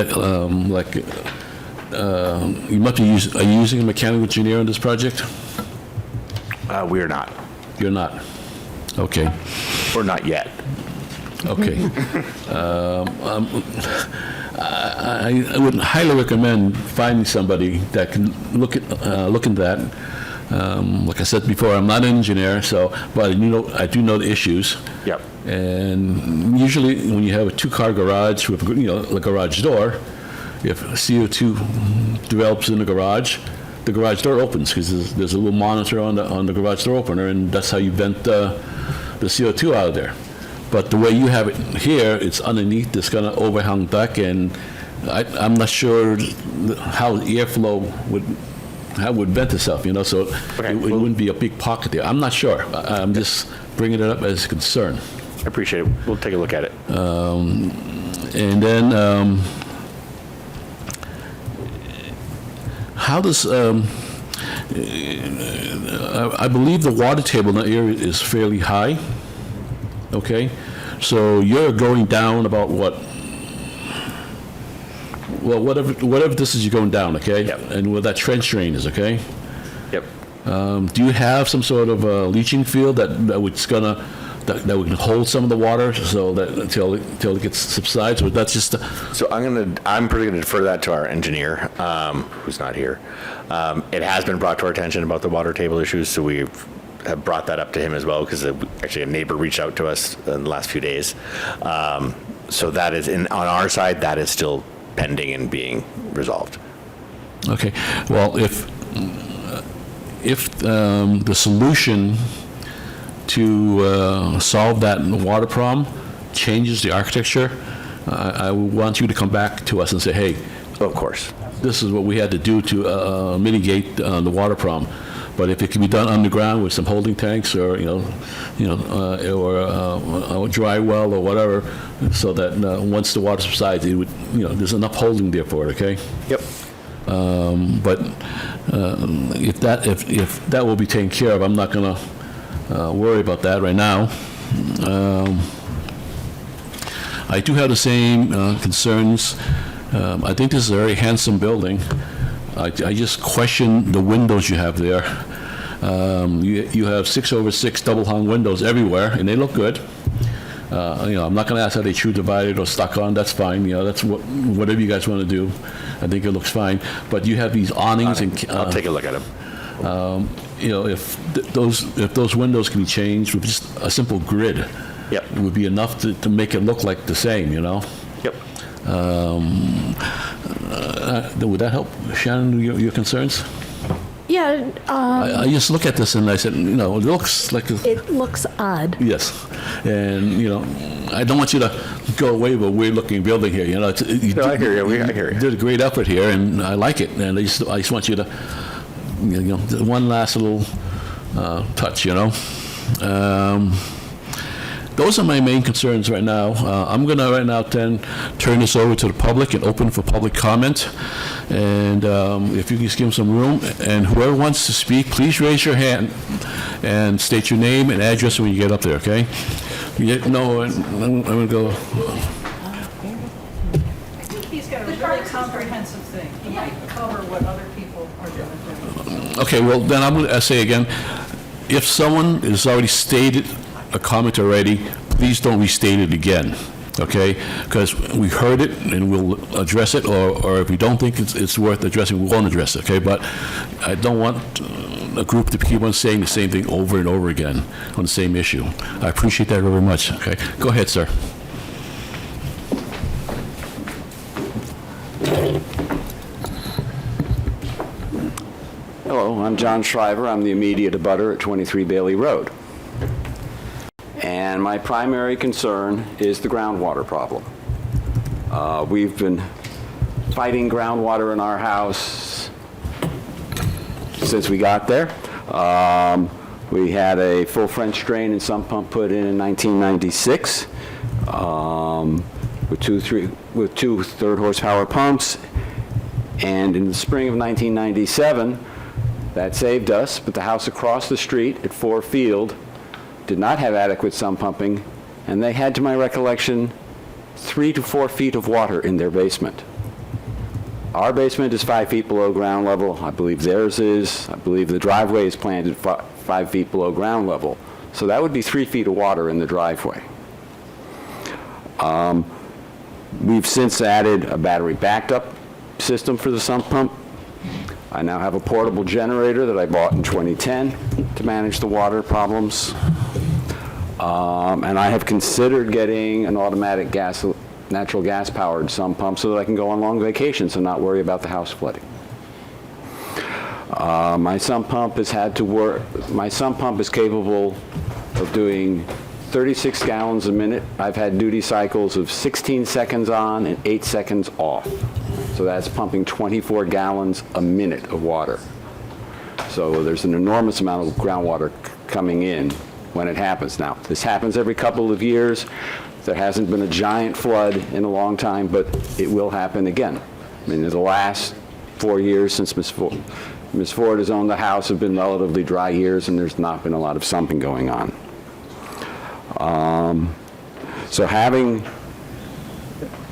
you must be are you using a mechanical engineer on this project? We're not. You're not. Okay. Or not yet. Okay. I would highly recommend finding somebody that can look into that. Like I said before, I'm not an engineer, but I do know the issues. Yep. And usually, when you have a two-car garage with a garage door, if CO2 develops in the garage door opens because there's a little monitor on the garage door opener, and that's how you vent the CO2 out of there. But the way you have it here, it's underneath this kind of overhung deck, and I'm not sure how the airflow would vent itself, so Okay, it wouldn't be a big pocket there. I'm not sure. I'm just bringing it up as a concern. I appreciate it. We'll take a look at it. And then, how does, I believe the water table in that area is fairly high, okay? So you're going down about what? Well, whatever this is, you're going down, okay? Yep. And where that trench drain is, okay? Yep. Do you have some sort of leaching field that we can hold some of the water so that until it gets subsides, or that's just So I'm probably gonna defer that to our engineer, who's not here. It has been brought to our attention about the water table issues, so we have brought that up to him as well, because actually a neighbor reached out to us in the last few days. So that is, on our side, that is still pending and being resolved. okay. Well, if the solution to solve that water problem changes the architecture, I want you to come back to us and say, hey, Of course. this is what we had to do to mitigate the water problem. But if it can be done underground with some holding tanks, or or a dry well or whatever, so that once the water subsides, it would, there's enough holding there for it. Okay. Yep. But if that will be taken care of, I'm not going to worry about that right now. I do have the same concerns. I think this is a very handsome building. I just question the windows you have there. You have 6/6 double-hung windows everywhere, and they look good. I'm not going to ask how they true divided or stuck on. That's fine. That's whatever you guys want to do. I think it looks fine. But you have these awnings and. I'll take a look at them. If those windows can be changed with just a simple grid, Yep. it would be enough to make it look like the same. Yep. Would that help, Shannon? Your concerns? Yeah, I just look at this and I said, it looks like it looks odd. yes, and I don't want you to go away with a weird-looking building here. I hear you. I hear you. Did a great effort here, and I like it. And I just want you to, one last little touch. Those are my main concerns right now. I'm going to right now then turn this over to the public and open for public comment. And if you can just give them some room, and whoever wants to speak, please raise your hand and state your name and address when you get up there, okay? I'm going to go. I think he's got a really comprehensive thing. He might cover what other people are doing. Okay, well, then I'm going to say again, if someone has already stated a comment already, please don't restate it again, okay? Because we heard it and we'll address it, or if we don't think it's worth addressing, we won't address it, okay? But I don't want a group to keep on saying the same thing over and over again on the same issue. I appreciate that very much, okay? Go ahead, sir. Hello, I'm John Shriver. I'm the immediate abutter at 23 Bailey Road. And my primary concern is the groundwater problem. We've been fighting groundwater in our house since we got there. We had a full French drain and sump pump put in 1996 with two third horsepower pumps. And in the spring of 1997, that saved us, but the house across the street at 4 Field did not have adequate sump pumping, and they had, to my recollection, 3 to 4 feet of water in their basement. Our basement is 5 feet below ground level. I believe theirs is. I believe the driveway is planted 5 feet below ground level. So that would be 3 feet of water in the driveway. We've since added a battery backed up system for the sump pump. I now have a portable generator that I bought in 2010 to manage the water problems. And I have considered getting an automatic natural gas powered sump pump so that I can go on long vacations and not worry about the house flooding. My sump pump has had to work. My sump pump is capable of doing 36 gallons a minute. I've had duty cycles of 16 seconds on and 8 seconds off. So that's pumping 24 gallons a minute of water. So there's an enormous amount of groundwater coming in when it happens. Now, this happens every couple of years. There hasn't been a giant flood in a long time, but it will happen again. I mean, in the last 4 years since Ms. Ford has owned the house have been relatively dry years, and there's not been a lot of sumping going on. So having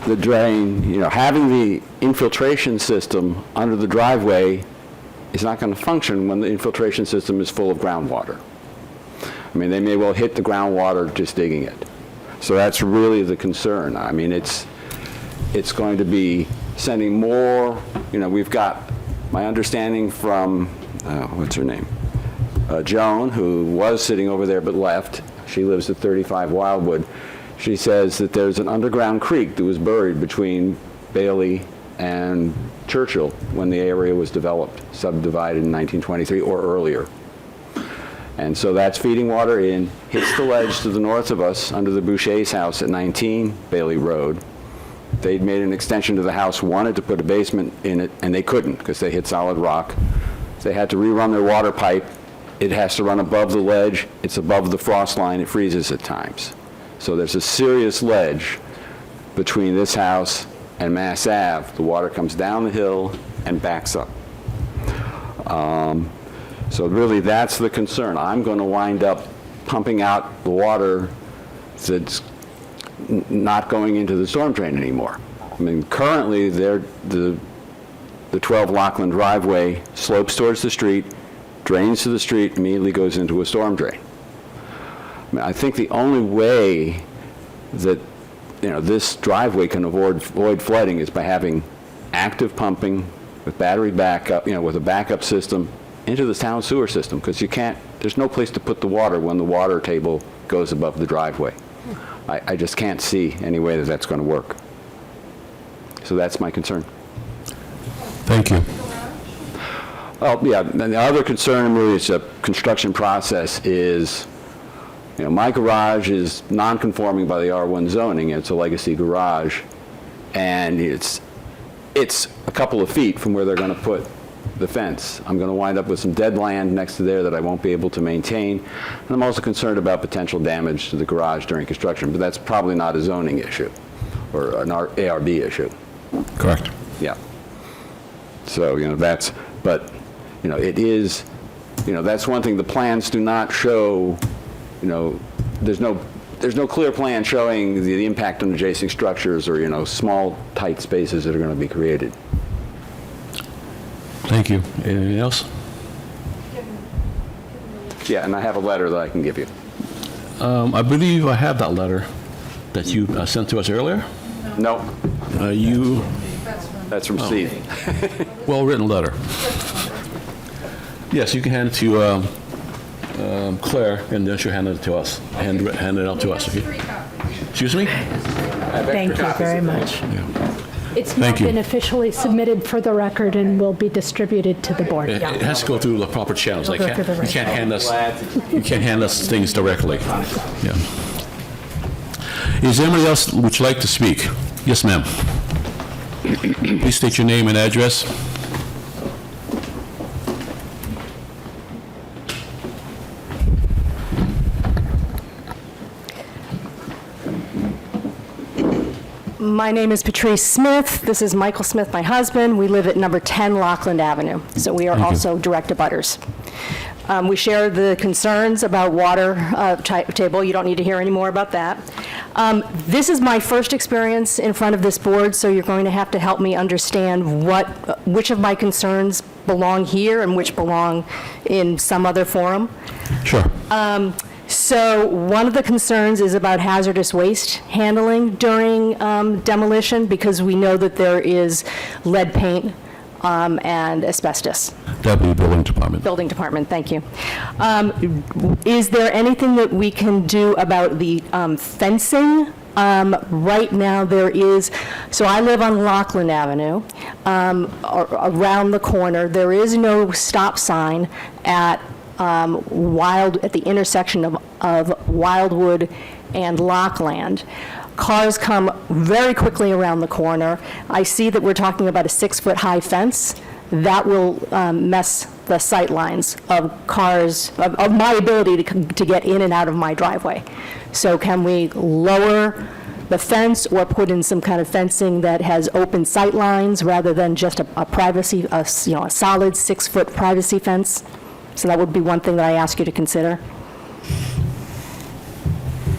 the drain, having the infiltration system under the driveway is not going to function when the infiltration system is full of groundwater. I mean, they may well hit the groundwater just digging it. So that's really the concern. I mean, it's going to be sending more, we've got, my understanding from, what's her name? Joan, who was sitting over there but left. She lives at 35 Wildwood. She says that there's an underground creek that was buried between Bailey and Churchill when the area was developed, subdivided in 1923 or earlier. And so that's feeding water in, hits the ledge to the north of us under the Boucher's house at 19 Bailey Road. They'd made an extension to the house, wanted to put a basement in it, and they couldn't because they hit solid rock. They had to rerun their water pipe. It has to run above the ledge. It's above the frost line. It freezes at times. So there's a serious ledge between this house and Mass Ave. The water comes down the hill and backs up. So really that's the concern. I'm going to wind up pumping out the water that's not going into the storm drain anymore. I mean, currently the 12 Lockland driveway slopes towards the street, drains to the street, immediately goes into a storm drain. I mean, I think the only way that this driveway can avoid flooding is by having active pumping with battery backup, with a backup system into the town sewer system, because there's no place to put the water when the water table goes above the driveway. I just can't see any way that that's going to work. So that's my concern. Thank you. Oh, yeah, and the other concern really is the construction process is, my garage is non-conforming by the R1 zoning. It's a legacy garage, and it's a couple of feet from where they're going to put the fence. I'm going to wind up with some dead land next to there that I won't be able to maintain, and I'm also concerned about potential damage to the garage during construction, but that's probably not a zoning issue or an ARB issue. Correct. Yeah. So, it is, that's one thing. The plans do not show, there's no clear plan showing the impact on adjacent structures or, small, tight spaces that are going to be created. Thank you. Anything else? Yeah, and I have a letter that I can give you. I believe I have that letter that you sent to us earlier. No. That's from Steve. Well-written letter. Yes, you can hand it to Claire, and then she'll hand it to us. Hand it out to us. Excuse me? Thank you very much. It's not been officially submitted for the record and will be distributed to the board. It has to go through the proper channels. It'll go through the You right can't hand us things directly. Yeah. Is there anybody else who would like to speak? Yes, ma'am. Please state your name and address. My name is Patrice Smith. This is Michael Smith, my husband. We live at number 10 Lockland Avenue, so we are also direct abutters. We share the concerns about water table. You don't need to hear any more about that. This is my first experience in front of this board, so you're going to have to help me understand which of my concerns belong here and which belong in some other forum. Sure. So one of the concerns is about hazardous waste handling during demolition, because we know that there is lead paint and asbestos. That would be Building Department. Building Department, thank you. Is there anything that we can do about the fencing? Right now there is, so I live on Lockland Avenue, around the corner. There is no stop sign at the intersection of Wildwood and Lockland. Cars come very quickly around the corner. I see that we're talking about a 6-foot high fence that will mess the sight lines of cars, of my ability to get in and out of my driveway. So can we lower the fence or put in some kind of fencing that has open sight lines rather than just a privacy, a solid 6-foot privacy fence? So that would be one thing that I ask you to consider.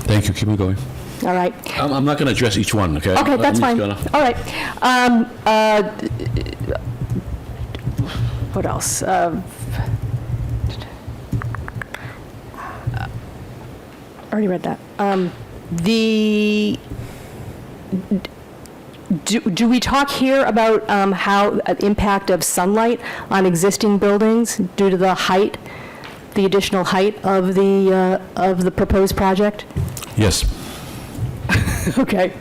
Thank you, keep me going. All right. I'm not going to address each one, okay? Okay, that's fine. All right. What else? Already read that. Do we talk here about how impact of sunlight on existing buildings due to the height, the additional height of the proposed project? Yes. Okay.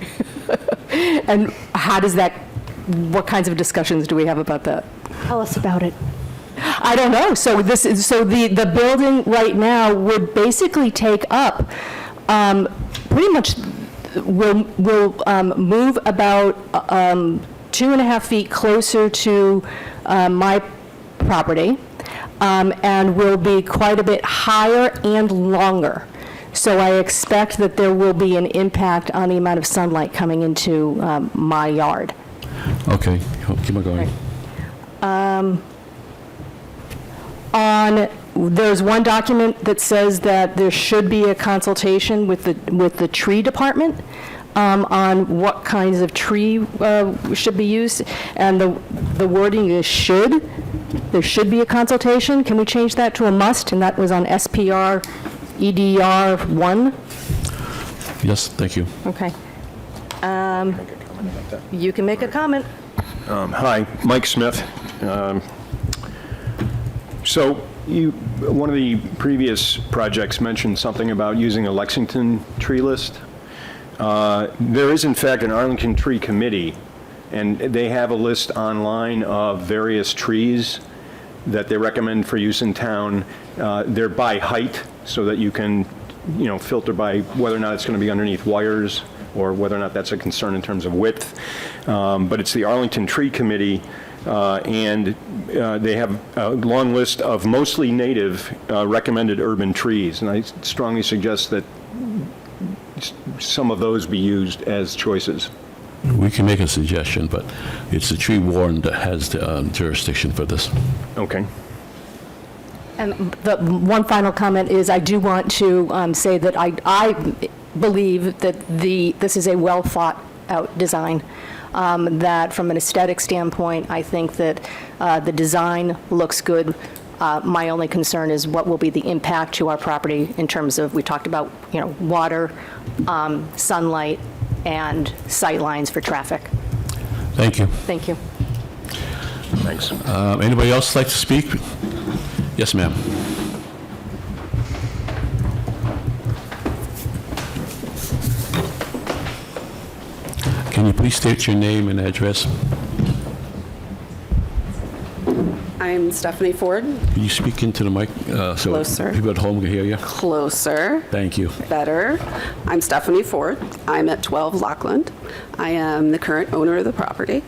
And how does that, what kinds of discussions do we have about that? Tell us about it. I don't know. So the building right now would basically take up, pretty much will move about 2.5 feet closer to my property, and will be quite a bit higher and longer. So I expect that there will be an impact on the amount of sunlight coming into my yard. Okay, keep on going. There's one document that says that there should be a consultation with the tree department on what kinds of tree should be used, and the wording is should. There should be a consultation. Can we change that to a must? And that was on SPR EDR 1. Yes, thank you. Okay. You can make a comment. Hi, Mike Smith. So one of the previous projects mentioned something about using a Lexington tree list. There is, in fact, an Arlington Tree Committee, and they have a list online of various trees that they recommend for use in town. They're by height, so that you can, filter by whether or not it's going to be underneath wires or whether or not that's a concern in terms of width. But it's the Arlington Tree Committee, and they have a long list of mostly native recommended urban trees. And I strongly suggest that some of those be used as choices. We can make a suggestion, but it's the tree warden that has the jurisdiction for this. Okay. And the one final comment is I do want to say that I believe that this is a well-thought-out design, that from an aesthetic standpoint, I think that the design looks good. My only concern is what will be the impact to our property in terms of, we talked about, water, sunlight, and sight lines for traffic. Thank you. Thank you. Thanks. Anybody else like to speak? Yes, ma'am. Can you please state your name and address? I'm Stephanie Ford. Can you speak into the mic so Closer. people at home can hear you? Closer. Thank you. Better. I'm Stephanie Ford. I'm at 12 Lockland. I am the current owner of the property.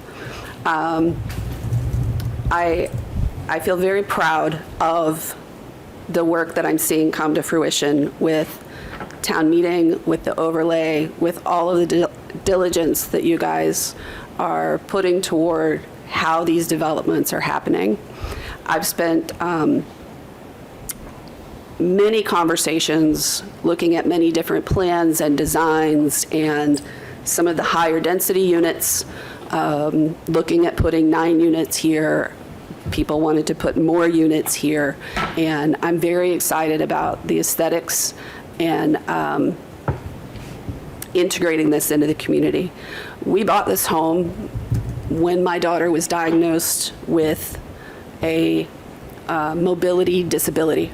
I feel very proud of the work that I'm seeing come to fruition with town meeting, with the overlay, with all of the diligence that you guys are putting toward how these developments are happening. I've spent many conversations looking at many different plans and designs and some of the higher density units, looking at putting 9 units here. People wanted to put more units here, and I'm very excited about the aesthetics and integrating this into the community. We bought this home when my daughter was diagnosed with a mobility disability,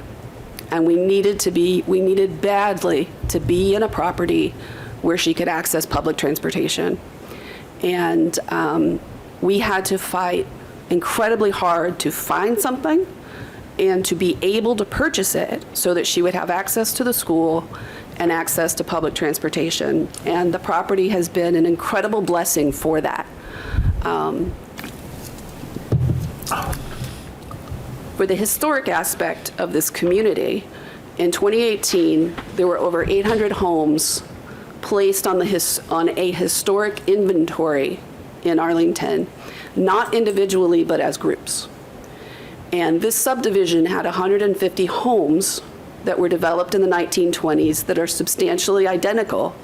and we needed badly to be in a property where she could access public transportation. And we had to fight incredibly hard to find something and to be able to purchase it so that she would have access to the school and access to public transportation. And the property has been an incredible blessing for that. For the historic aspect of this community, in 2018, there were over 800 homes placed on a historic inventory in Arlington, not individually, but as groups. And this subdivision had 150 homes that were developed in the 1920s that are substantially identical,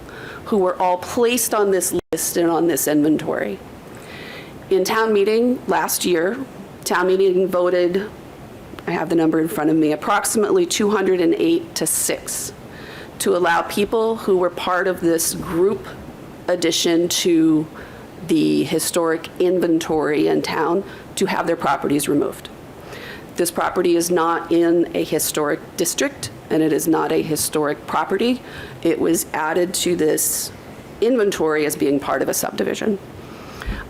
who were all placed on this list and on this inventory. In town meeting last year, town meeting voted, I have the number in front of me, approximately 208 to 6 to allow people who were part of this group addition to the historic inventory in town to have their properties removed. This property is not in a historic district, and it is not a historic property. It was added to this inventory as being part of a subdivision.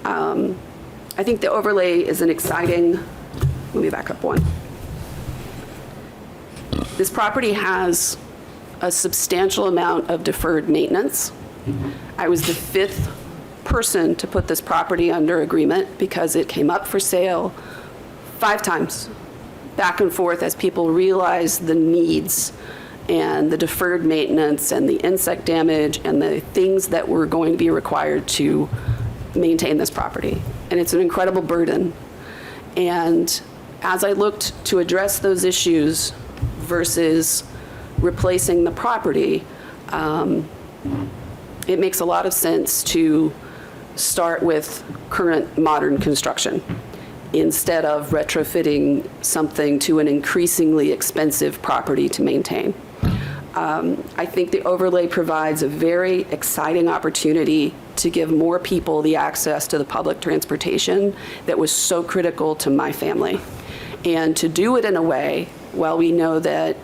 I think the overlay is an exciting, let me back up one. This property has a substantial amount of deferred maintenance. I was the 5th person to put this property under agreement because it came up for sale 5 times, back and forth, as people realized the needs and the deferred maintenance and the insect damage and the things that were going to be required to maintain this property. And it's an incredible burden. And as I looked to address those issues versus replacing the property, it makes a lot of sense to start with current modern construction instead of retrofitting something to an increasingly expensive property to maintain. I think the overlay provides a very exciting opportunity to give more people the access to the public transportation that was so critical to my family. And to do it in a way, while we know that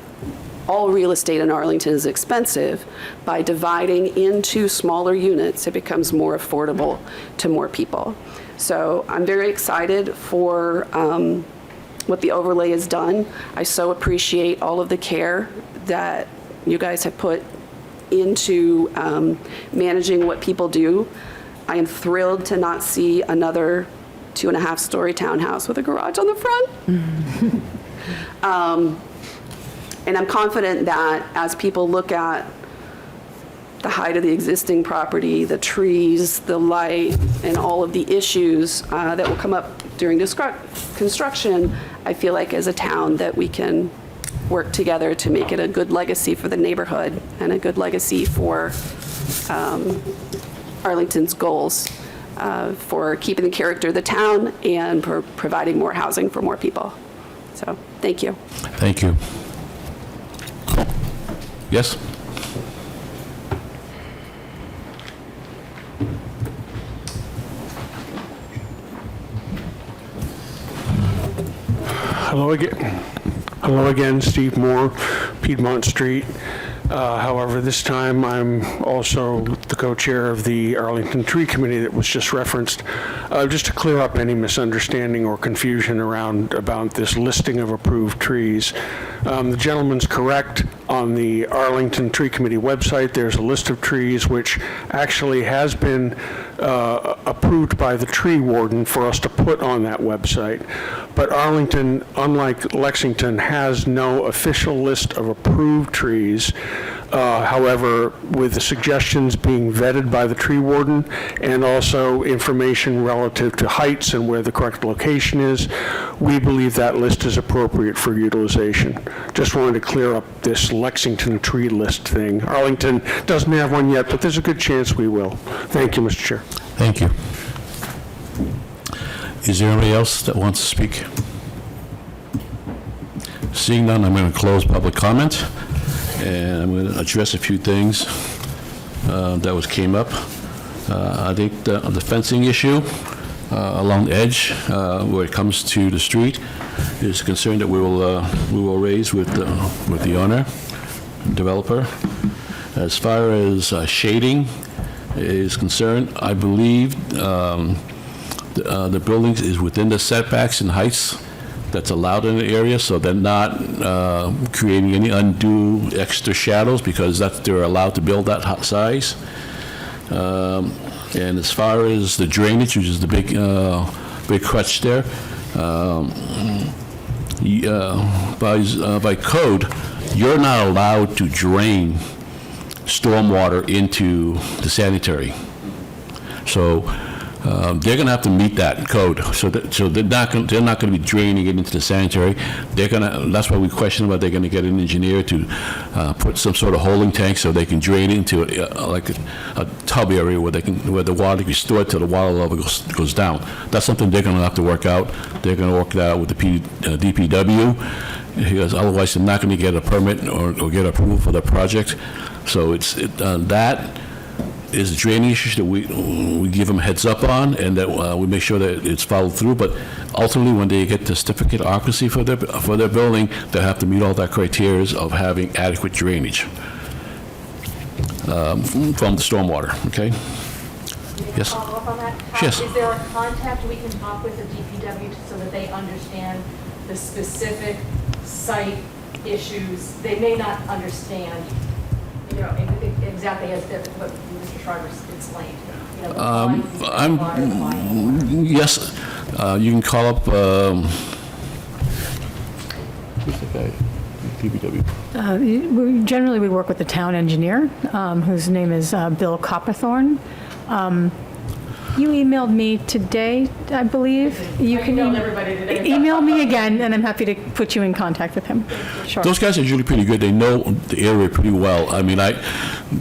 all real estate in Arlington is expensive, by dividing into smaller units, it becomes more affordable to more people. So I'm very excited for what the overlay has done. I so appreciate all of the care that you guys have put into managing what people do. I am thrilled to not see another 2.5-story townhouse with a garage on the front. And I'm confident that as people look at the height of the existing property, the trees, the light, and all of the issues that will come up during construction, I feel like as a town that we can work together to make it a good legacy for the neighborhood and a good legacy for Arlington's goals for keeping the character of the town and for providing more housing for more people. So, thank you. Thank you. Yes? Hello again, Steve Moore, Piedmont Street. However, this time I'm also the co-chair of the Arlington Tree Committee that was just referenced. Just to clear up any misunderstanding or confusion about this listing of approved trees. The gentleman's correct. On the Arlington Tree Committee website, there's a list of trees which actually has been approved by the tree warden for us to put on that website. But Arlington, unlike Lexington, has no official list of approved trees. However, with the suggestions being vetted by the tree warden and also information relative to heights and where the correct location is, we believe that list is appropriate for utilization. Just wanted to clear up this Lexington tree list thing. Arlington doesn't have one yet, but there's a good chance we will. Thank you, Mr. Chair. Thank you. Is there anybody else that wants to speak? Seeing none, I'm going to close public comment, and I'm going to address a few things that came up. I think the fencing issue along the edge where it comes to the street is a concern that we will raise with the owner, developer. As far as shading is concerned, I believe the building is within the setbacks and heights that's allowed in the area, so they're not creating any undue extra shadows because they're allowed to build that size. And as far as the drainage, which is the big crutch there, by code, you're not allowed to drain stormwater into the sanitary. So they're going to have to meet that code. So they're not going to be draining it into the sanitary. That's why we question whether they're going to get an engineer to put some sort of holding tank so they can drain into like a tub area where the water can be stored till the water level goes down. That's something they're going to have to work out. They're going to work that out with the DPW, because otherwise they're not going to get a permit or get approval for the project. So that is a draining issue that we give them a heads up on, and that we make sure that it's followed through. But ultimately, when they get the certificate of occupancy for their building, they have to meet all that criteria of having adequate drainage from the stormwater. Okay. Yes. Follow up on that? Yes. Is there a contact we can talk with the DPW so that they understand the specific site issues? They may not understand, exactly as what Mr. Schreiber explained. Yes, you can call up, who's the guy, DPW? Generally, we work with the town engineer, whose name is Bill Copperthorne. You emailed me today, I believe. You can emailed everybody today. Email me again, and I'm happy to put you in contact with him. Sure. Those guys are usually pretty good. They know the area pretty well. I mean, I've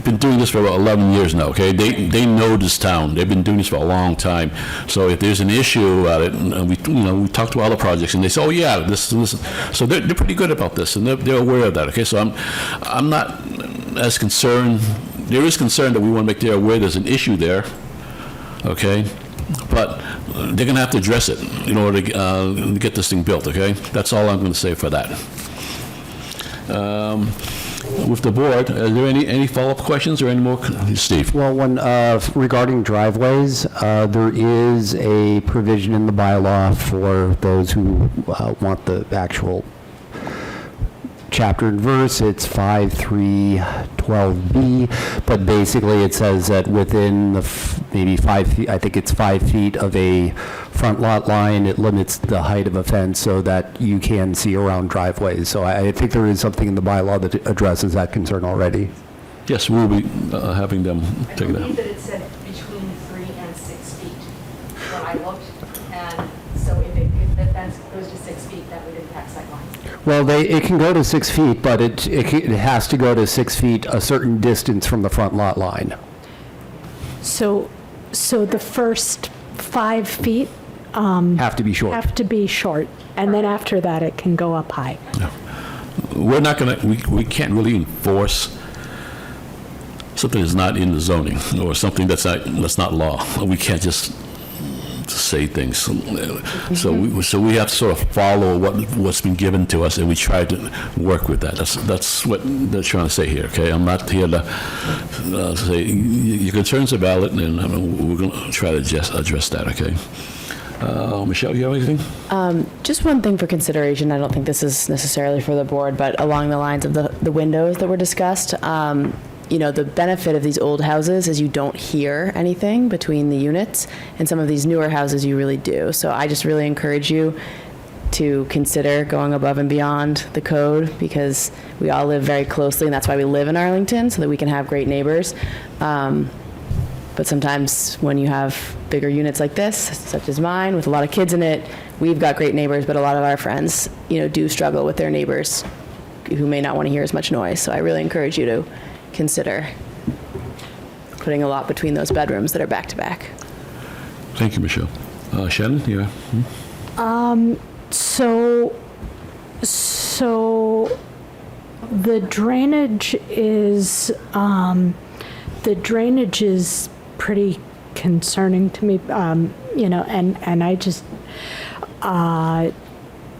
been doing this for about 11 years now, okay? They know this town. They've been doing this for a long time. So if there's an issue about it, and we talk to other projects, and they say, oh, yeah, this. So they're pretty good about this, and they're aware of that, okay? So I'm not as concerned. There is concern that we want to make them aware there's an issue there, okay? But they're going to have to address it in order to get this thing built, okay? That's all I'm going to say for that. With the board, are there any follow-up questions or any more? Steve? Well, regarding driveways, there is a provision in the bylaw for those who want the actual chapter and verse. It's 5312B, but basically it says that within maybe 5 feet, I think it's 5 feet of a front lot line, it limits the height of a fence so that you can see around driveways. So I think there is something in the bylaw that addresses that concern already. Yes, we'll be having them take I that. believe that it said between 3 and 6 feet when I looked, and so if the fence goes to 6 feet, that would impact sight lines. Well, it can go to 6 feet, but it has to go to 6 feet a certain distance from the front lot line. So the first 5 feet Have to be short. have to be short, and then after that, it can go up high. We're not going to, we can't really enforce something that's not in the zoning or something that's not law. We can't just say things. So we have to sort of follow what's been given to us, and we try to work with that. That's what they're trying to say here, okay? I'm not here to say your concerns are valid, and we're going to try to address that, okay? Michelle, you have anything? Just one thing for consideration. I don't think this is necessarily for the board, but along the lines of the windows that were discussed, the benefit of these old houses is you don't hear anything between the units, and some of these newer houses you really do. So I just really encourage you to consider going above and beyond the code, because we all live very closely, and that's why we live in Arlington, so that we can have great neighbors. But sometimes when you have bigger units like this, such as mine, with a lot of kids in it, we've got great neighbors, but a lot of our friends, do struggle with their neighbors who may not want to hear as much noise. So I really encourage you to consider putting a lot between those bedrooms that are back to back. Thank you, Michelle. Shannon, yeah. So the drainage is pretty concerning to me, and I just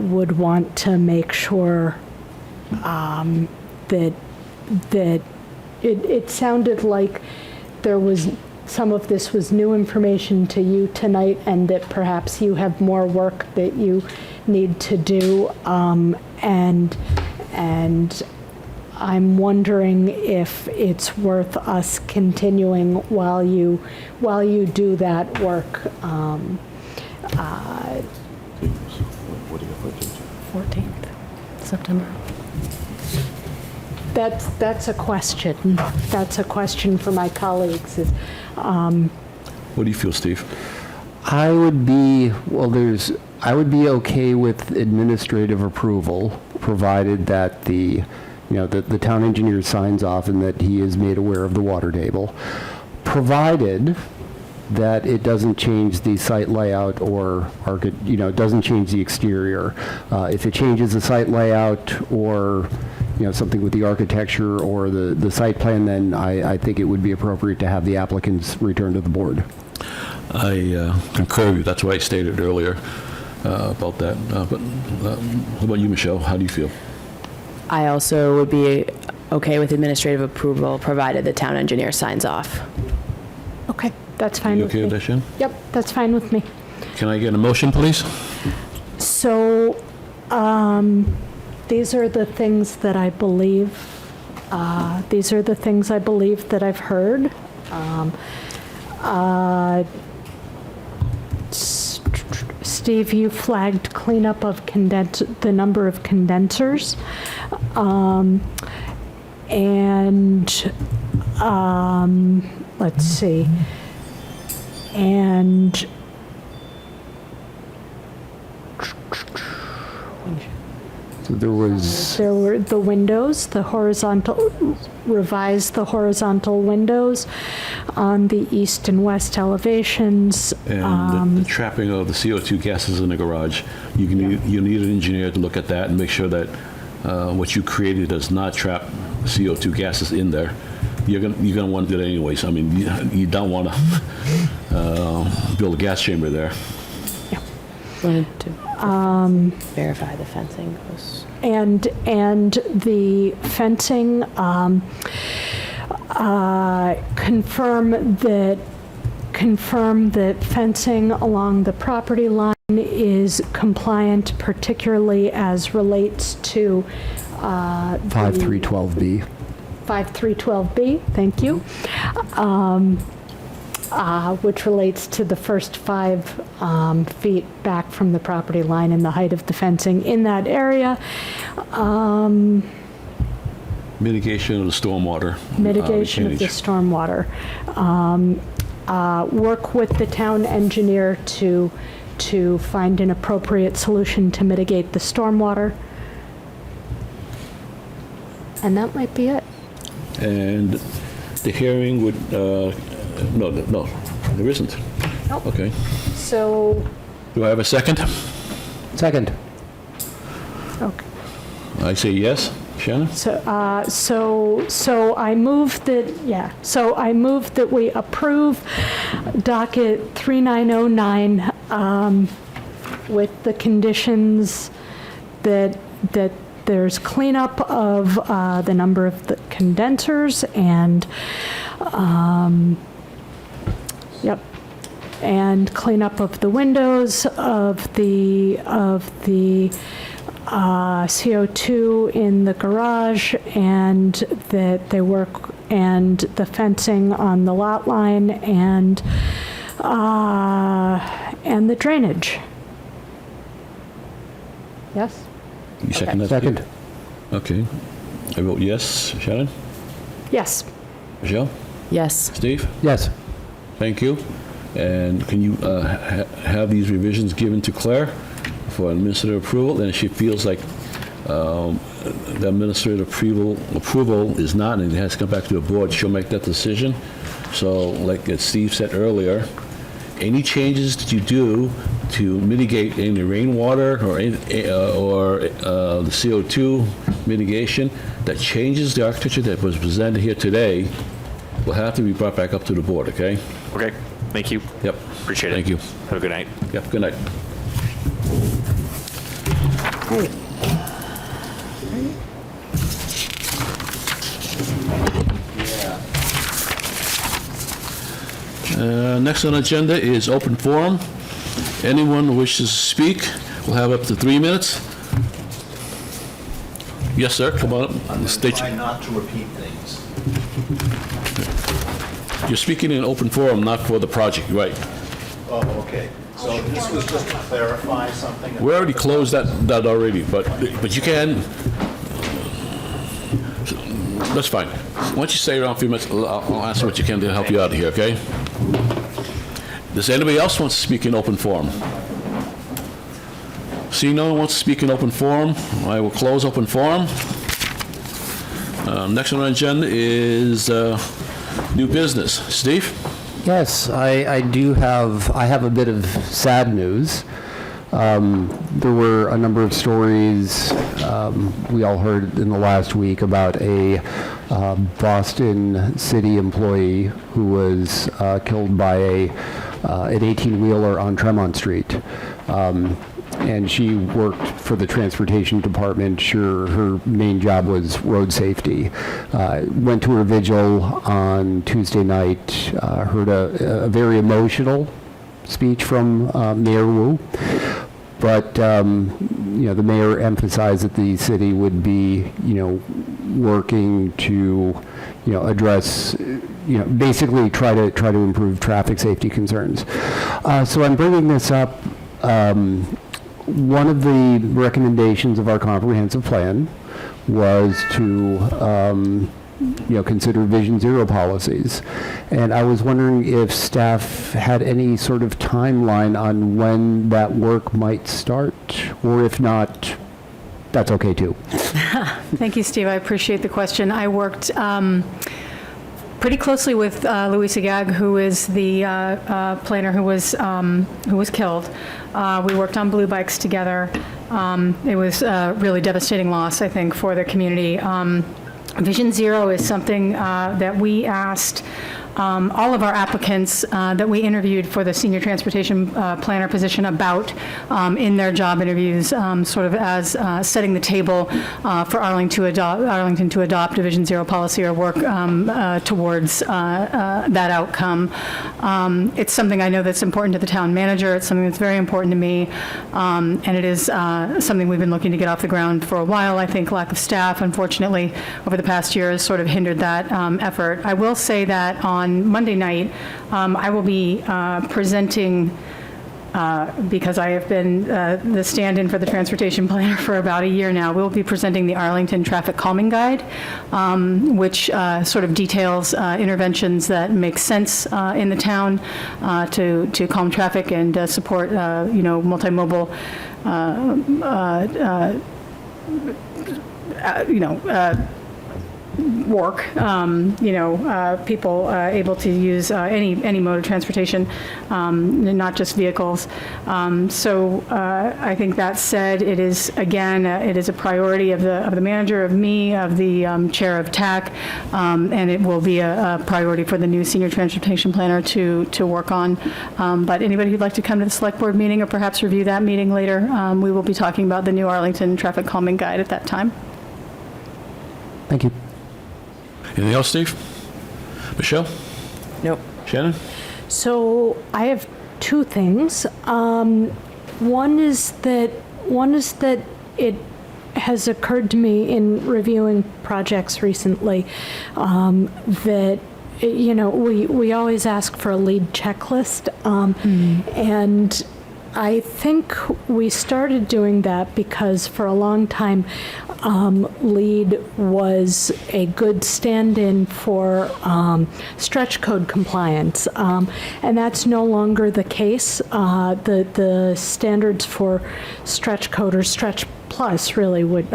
would want to make sure that it sounded like there was some of this was new information to you tonight, and that perhaps you have more work that you need to do, and I'm wondering if it's worth us continuing while you do that work. 14th, September. That's a question. That's a question for my colleagues. What do you feel, Steve? I would be okay with administrative approval, provided that the town engineer signs off and that he is made aware of the water table, provided that it doesn't change the site layout or, doesn't change the exterior. If it changes the site layout or, something with the architecture or the site plan, then I think it would be appropriate to have the applicants return to the board. I concur with you. That's why I stated earlier about that. But how about you, Michelle? How do you feel? I also would be okay with administrative approval, provided the town engineer signs off. Okay, that's fine You with okay me. with that, Shannon? Yep, that's fine with me. Can I get a motion, please? So, these are the things that I believe, that I've heard. Steve, you flagged cleanup of the number of condensers. Let's see. And So there were the windows, revise the horizontal windows on the east and west elevations. And the trapping of the CO2 gases in the garage. You need an engineer to look at that and make sure that what you created does not trap CO2 gases in there. You're gonna want to do that anyways. I mean, you don't want to build a gas chamber there. Wanted to verify the fencing goes. And the fencing, confirm that fencing along the property line is compliant, particularly as relates to 5312B. 5312B, thank you, which relates to the first 5 feet back from the property line and the height of the fencing in that area. Mitigation of the stormwater. Mitigation of the stormwater. Work with the town engineer to find an appropriate solution to mitigate the stormwater. And that might be it. And the hearing would, no, there isn't. Nope. Okay. So, Do I have a second? Second. okay. I say yes. Shannon? So I move that we approve docket 3909 with the conditions that there's cleanup of the number of the condensers and and cleanup of the windows of the CO2 in the garage, and that they work, and the fencing on the lot line, and the drainage. Yes? You second that? Second. Okay. I vote yes. Shannon? Yes. Michelle? Yes. Steve? Yes. Thank you. And can you have these revisions given to Claire for administrative approval? And if she feels like the administrative approval is not, and it has to come back to the board, she'll make that decision. So like as Steve said earlier, any changes that you do to mitigate any rainwater or the CO2 mitigation that changes the architecture that was presented here today will have to be brought back up to the board, okay? Okay, thank you. Yep. Appreciate it. Thank you. Have a good night. Yep, good night. Next on the agenda is open forum. Anyone who wishes to speak will have up to 3 minutes. Yes, sir, come on up. Try not to repeat things. You're speaking in open forum, not for the project, right? Oh, okay. So this was just to clarify something. We already closed that already, but you can, that's fine. Once you stay around a few minutes, I'll ask what you can to help you out here, okay? Does anybody else want to speak in open forum? See, no one wants to speak in open forum. I will close open forum. Next on our agenda is new business. Steve? Yes, I have a bit of sad news. There were a number of stories we all heard in the last week about a Boston City employee who was killed by an 18-wheeler on Tremont Street. And she worked for the transportation department. Her main job was road safety. Went to her vigil on Tuesday night, heard a very emotional speech from Mayor Wu. But, the mayor emphasized that the city would be, working to, address, basically try to improve traffic safety concerns. So I'm bringing this up. One of the recommendations of our comprehensive plan was to, consider Vision Zero policies. And I was wondering if staff had any sort of timeline on when that work might start, or if not, that's okay too. Thank you, Steve. I appreciate the question. I worked pretty closely with Louisa Gag, who is the planner who was killed. We worked on blue bikes together. It was a really devastating loss, I think, for the community. Vision Zero is something that we asked all of our applicants that we interviewed for the senior transportation planner position about in their job interviews, sort of as setting the table for Arlington to adopt a Vision Zero policy or work towards that outcome. It's something I know that's important to the town manager. It's something that's very important to me, and it is something we've been looking to get off the ground for a while. I think lack of staff, unfortunately, over the past year has sort of hindered that effort. I will say that on Monday night, I will be presenting, because I have been the stand-in for the transportation planner for about a year now, we'll be presenting the Arlington Traffic Calming Guide, which sort of details interventions that make sense in the town to calm traffic and support, multimodal work, people able to use any mode of transportation, not just vehicles. So I think that said, it is, again, it is a priority of the manager, of me, of the chair of TAC, and it will be a priority for the new senior transportation planner to work on. But anybody who'd like to come to the select board meeting or perhaps review that meeting later, we will be talking about the new Arlington Traffic Calming Guide at that time. Thank you. Anything else, Steve? Michelle? Nope. Shannon? So I have two things. One is that it has occurred to me in reviewing projects recently that we always ask for a lead checklist, and I think we started doing that because for a long time, LEED was a good stand-in for stretch code compliance, and that's no longer the case. The standards for stretch code or stretch plus really would,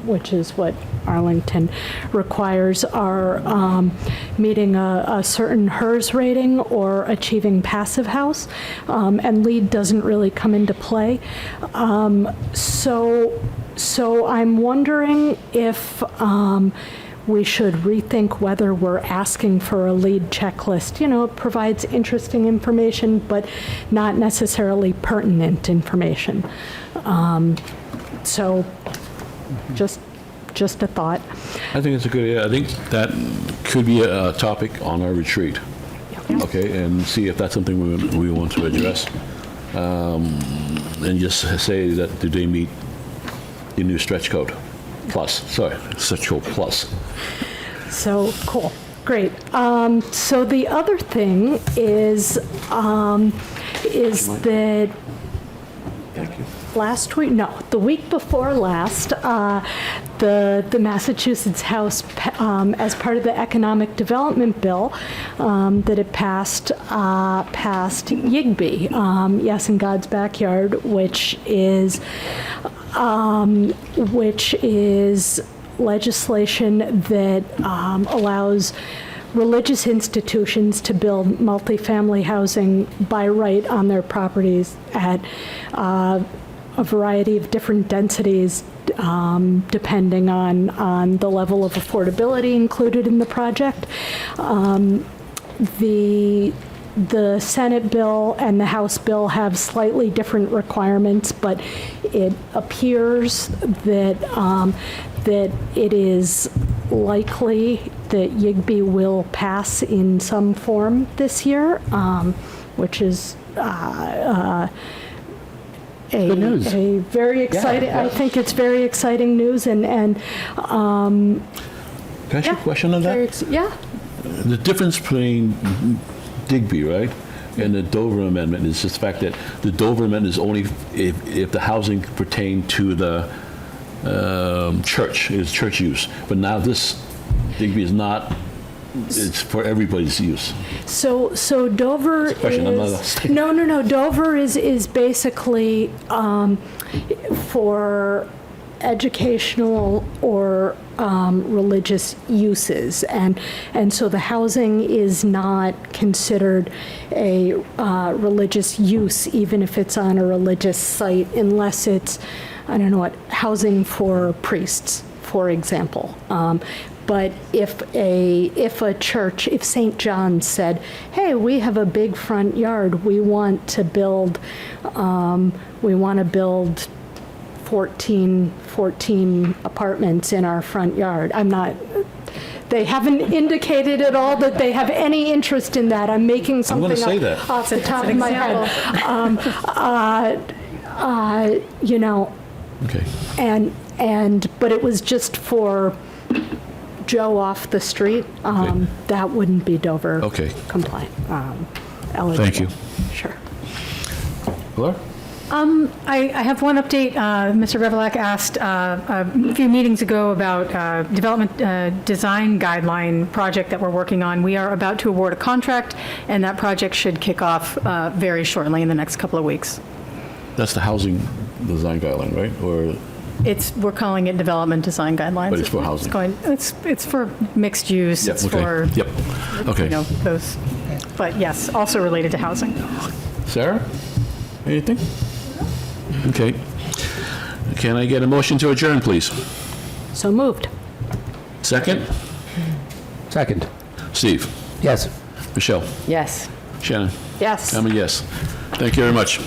which is what Arlington requires, are meeting a certain HERS rating or achieving passive house, and LEED doesn't really come into play. So I'm wondering if we should rethink whether we're asking for a LEED checklist. It provides interesting information, but not necessarily pertinent information. So just a thought. I think it's a good idea. I think that could be a topic on our retreat. Okay, and see if that's something we want to address. And just say that do they meet the new stretch code plus? Sorry, stretch code plus. So cool. Great. So the other thing is that last week, no, the week before last, the Massachusetts House, as part of the economic development bill that it passed YIGBY, Yes in God's Backyard, which is legislation that allows religious institutions to build multifamily housing by right on their properties at a variety of different densities, depending on the level of affordability included in the project. The Senate bill and the House bill have slightly different requirements, but it appears that that it is likely that YIGBY will pass in some form this year, which is Good news. a very exciting. Yeah. I think it's very exciting news, and Can I ask you a question on that? yeah. The difference between Digby, right, and the Dover Amendment is just the fact that the Dover Amendment is only if the housing pertained to the church, is church use. But now this Digby is not. It's for everybody's use. So Dover That's a question, I'm not is asking. no. Dover is basically for educational or religious uses, and so the housing is not considered a religious use, even if it's on a religious site, unless it's, I don't know what, housing for priests, for example. But if a church, if St. John's said, hey, we have a big front yard, we want to build 14 apartments in our front yard. They haven't indicated at all that they have any interest in that. I'm making something I'm going to say that. off the top of my head. Okay. But it was just for Joe off the street. That wouldn't be Dover compliant. Eligible. Thank you. Sure. Laura? I have one update. Mr. Revelak asked a few meetings ago about development design guideline project that we're working on. We are about to award a contract, and that project should kick off very shortly in the next couple of weeks. That's the housing design guideline, right? Or We're calling it development design guidelines. But it's for housing. It's for mixed use. Yep, It's okay. for Yep. Okay. those. But yes, also related to housing. Sarah? Anything? Okay. Can I get a motion to adjourn, please? So moved. Second? Second. Steve? Yes. Michelle? Yes. Shannon? Yes. I'm a yes. Thank you very much.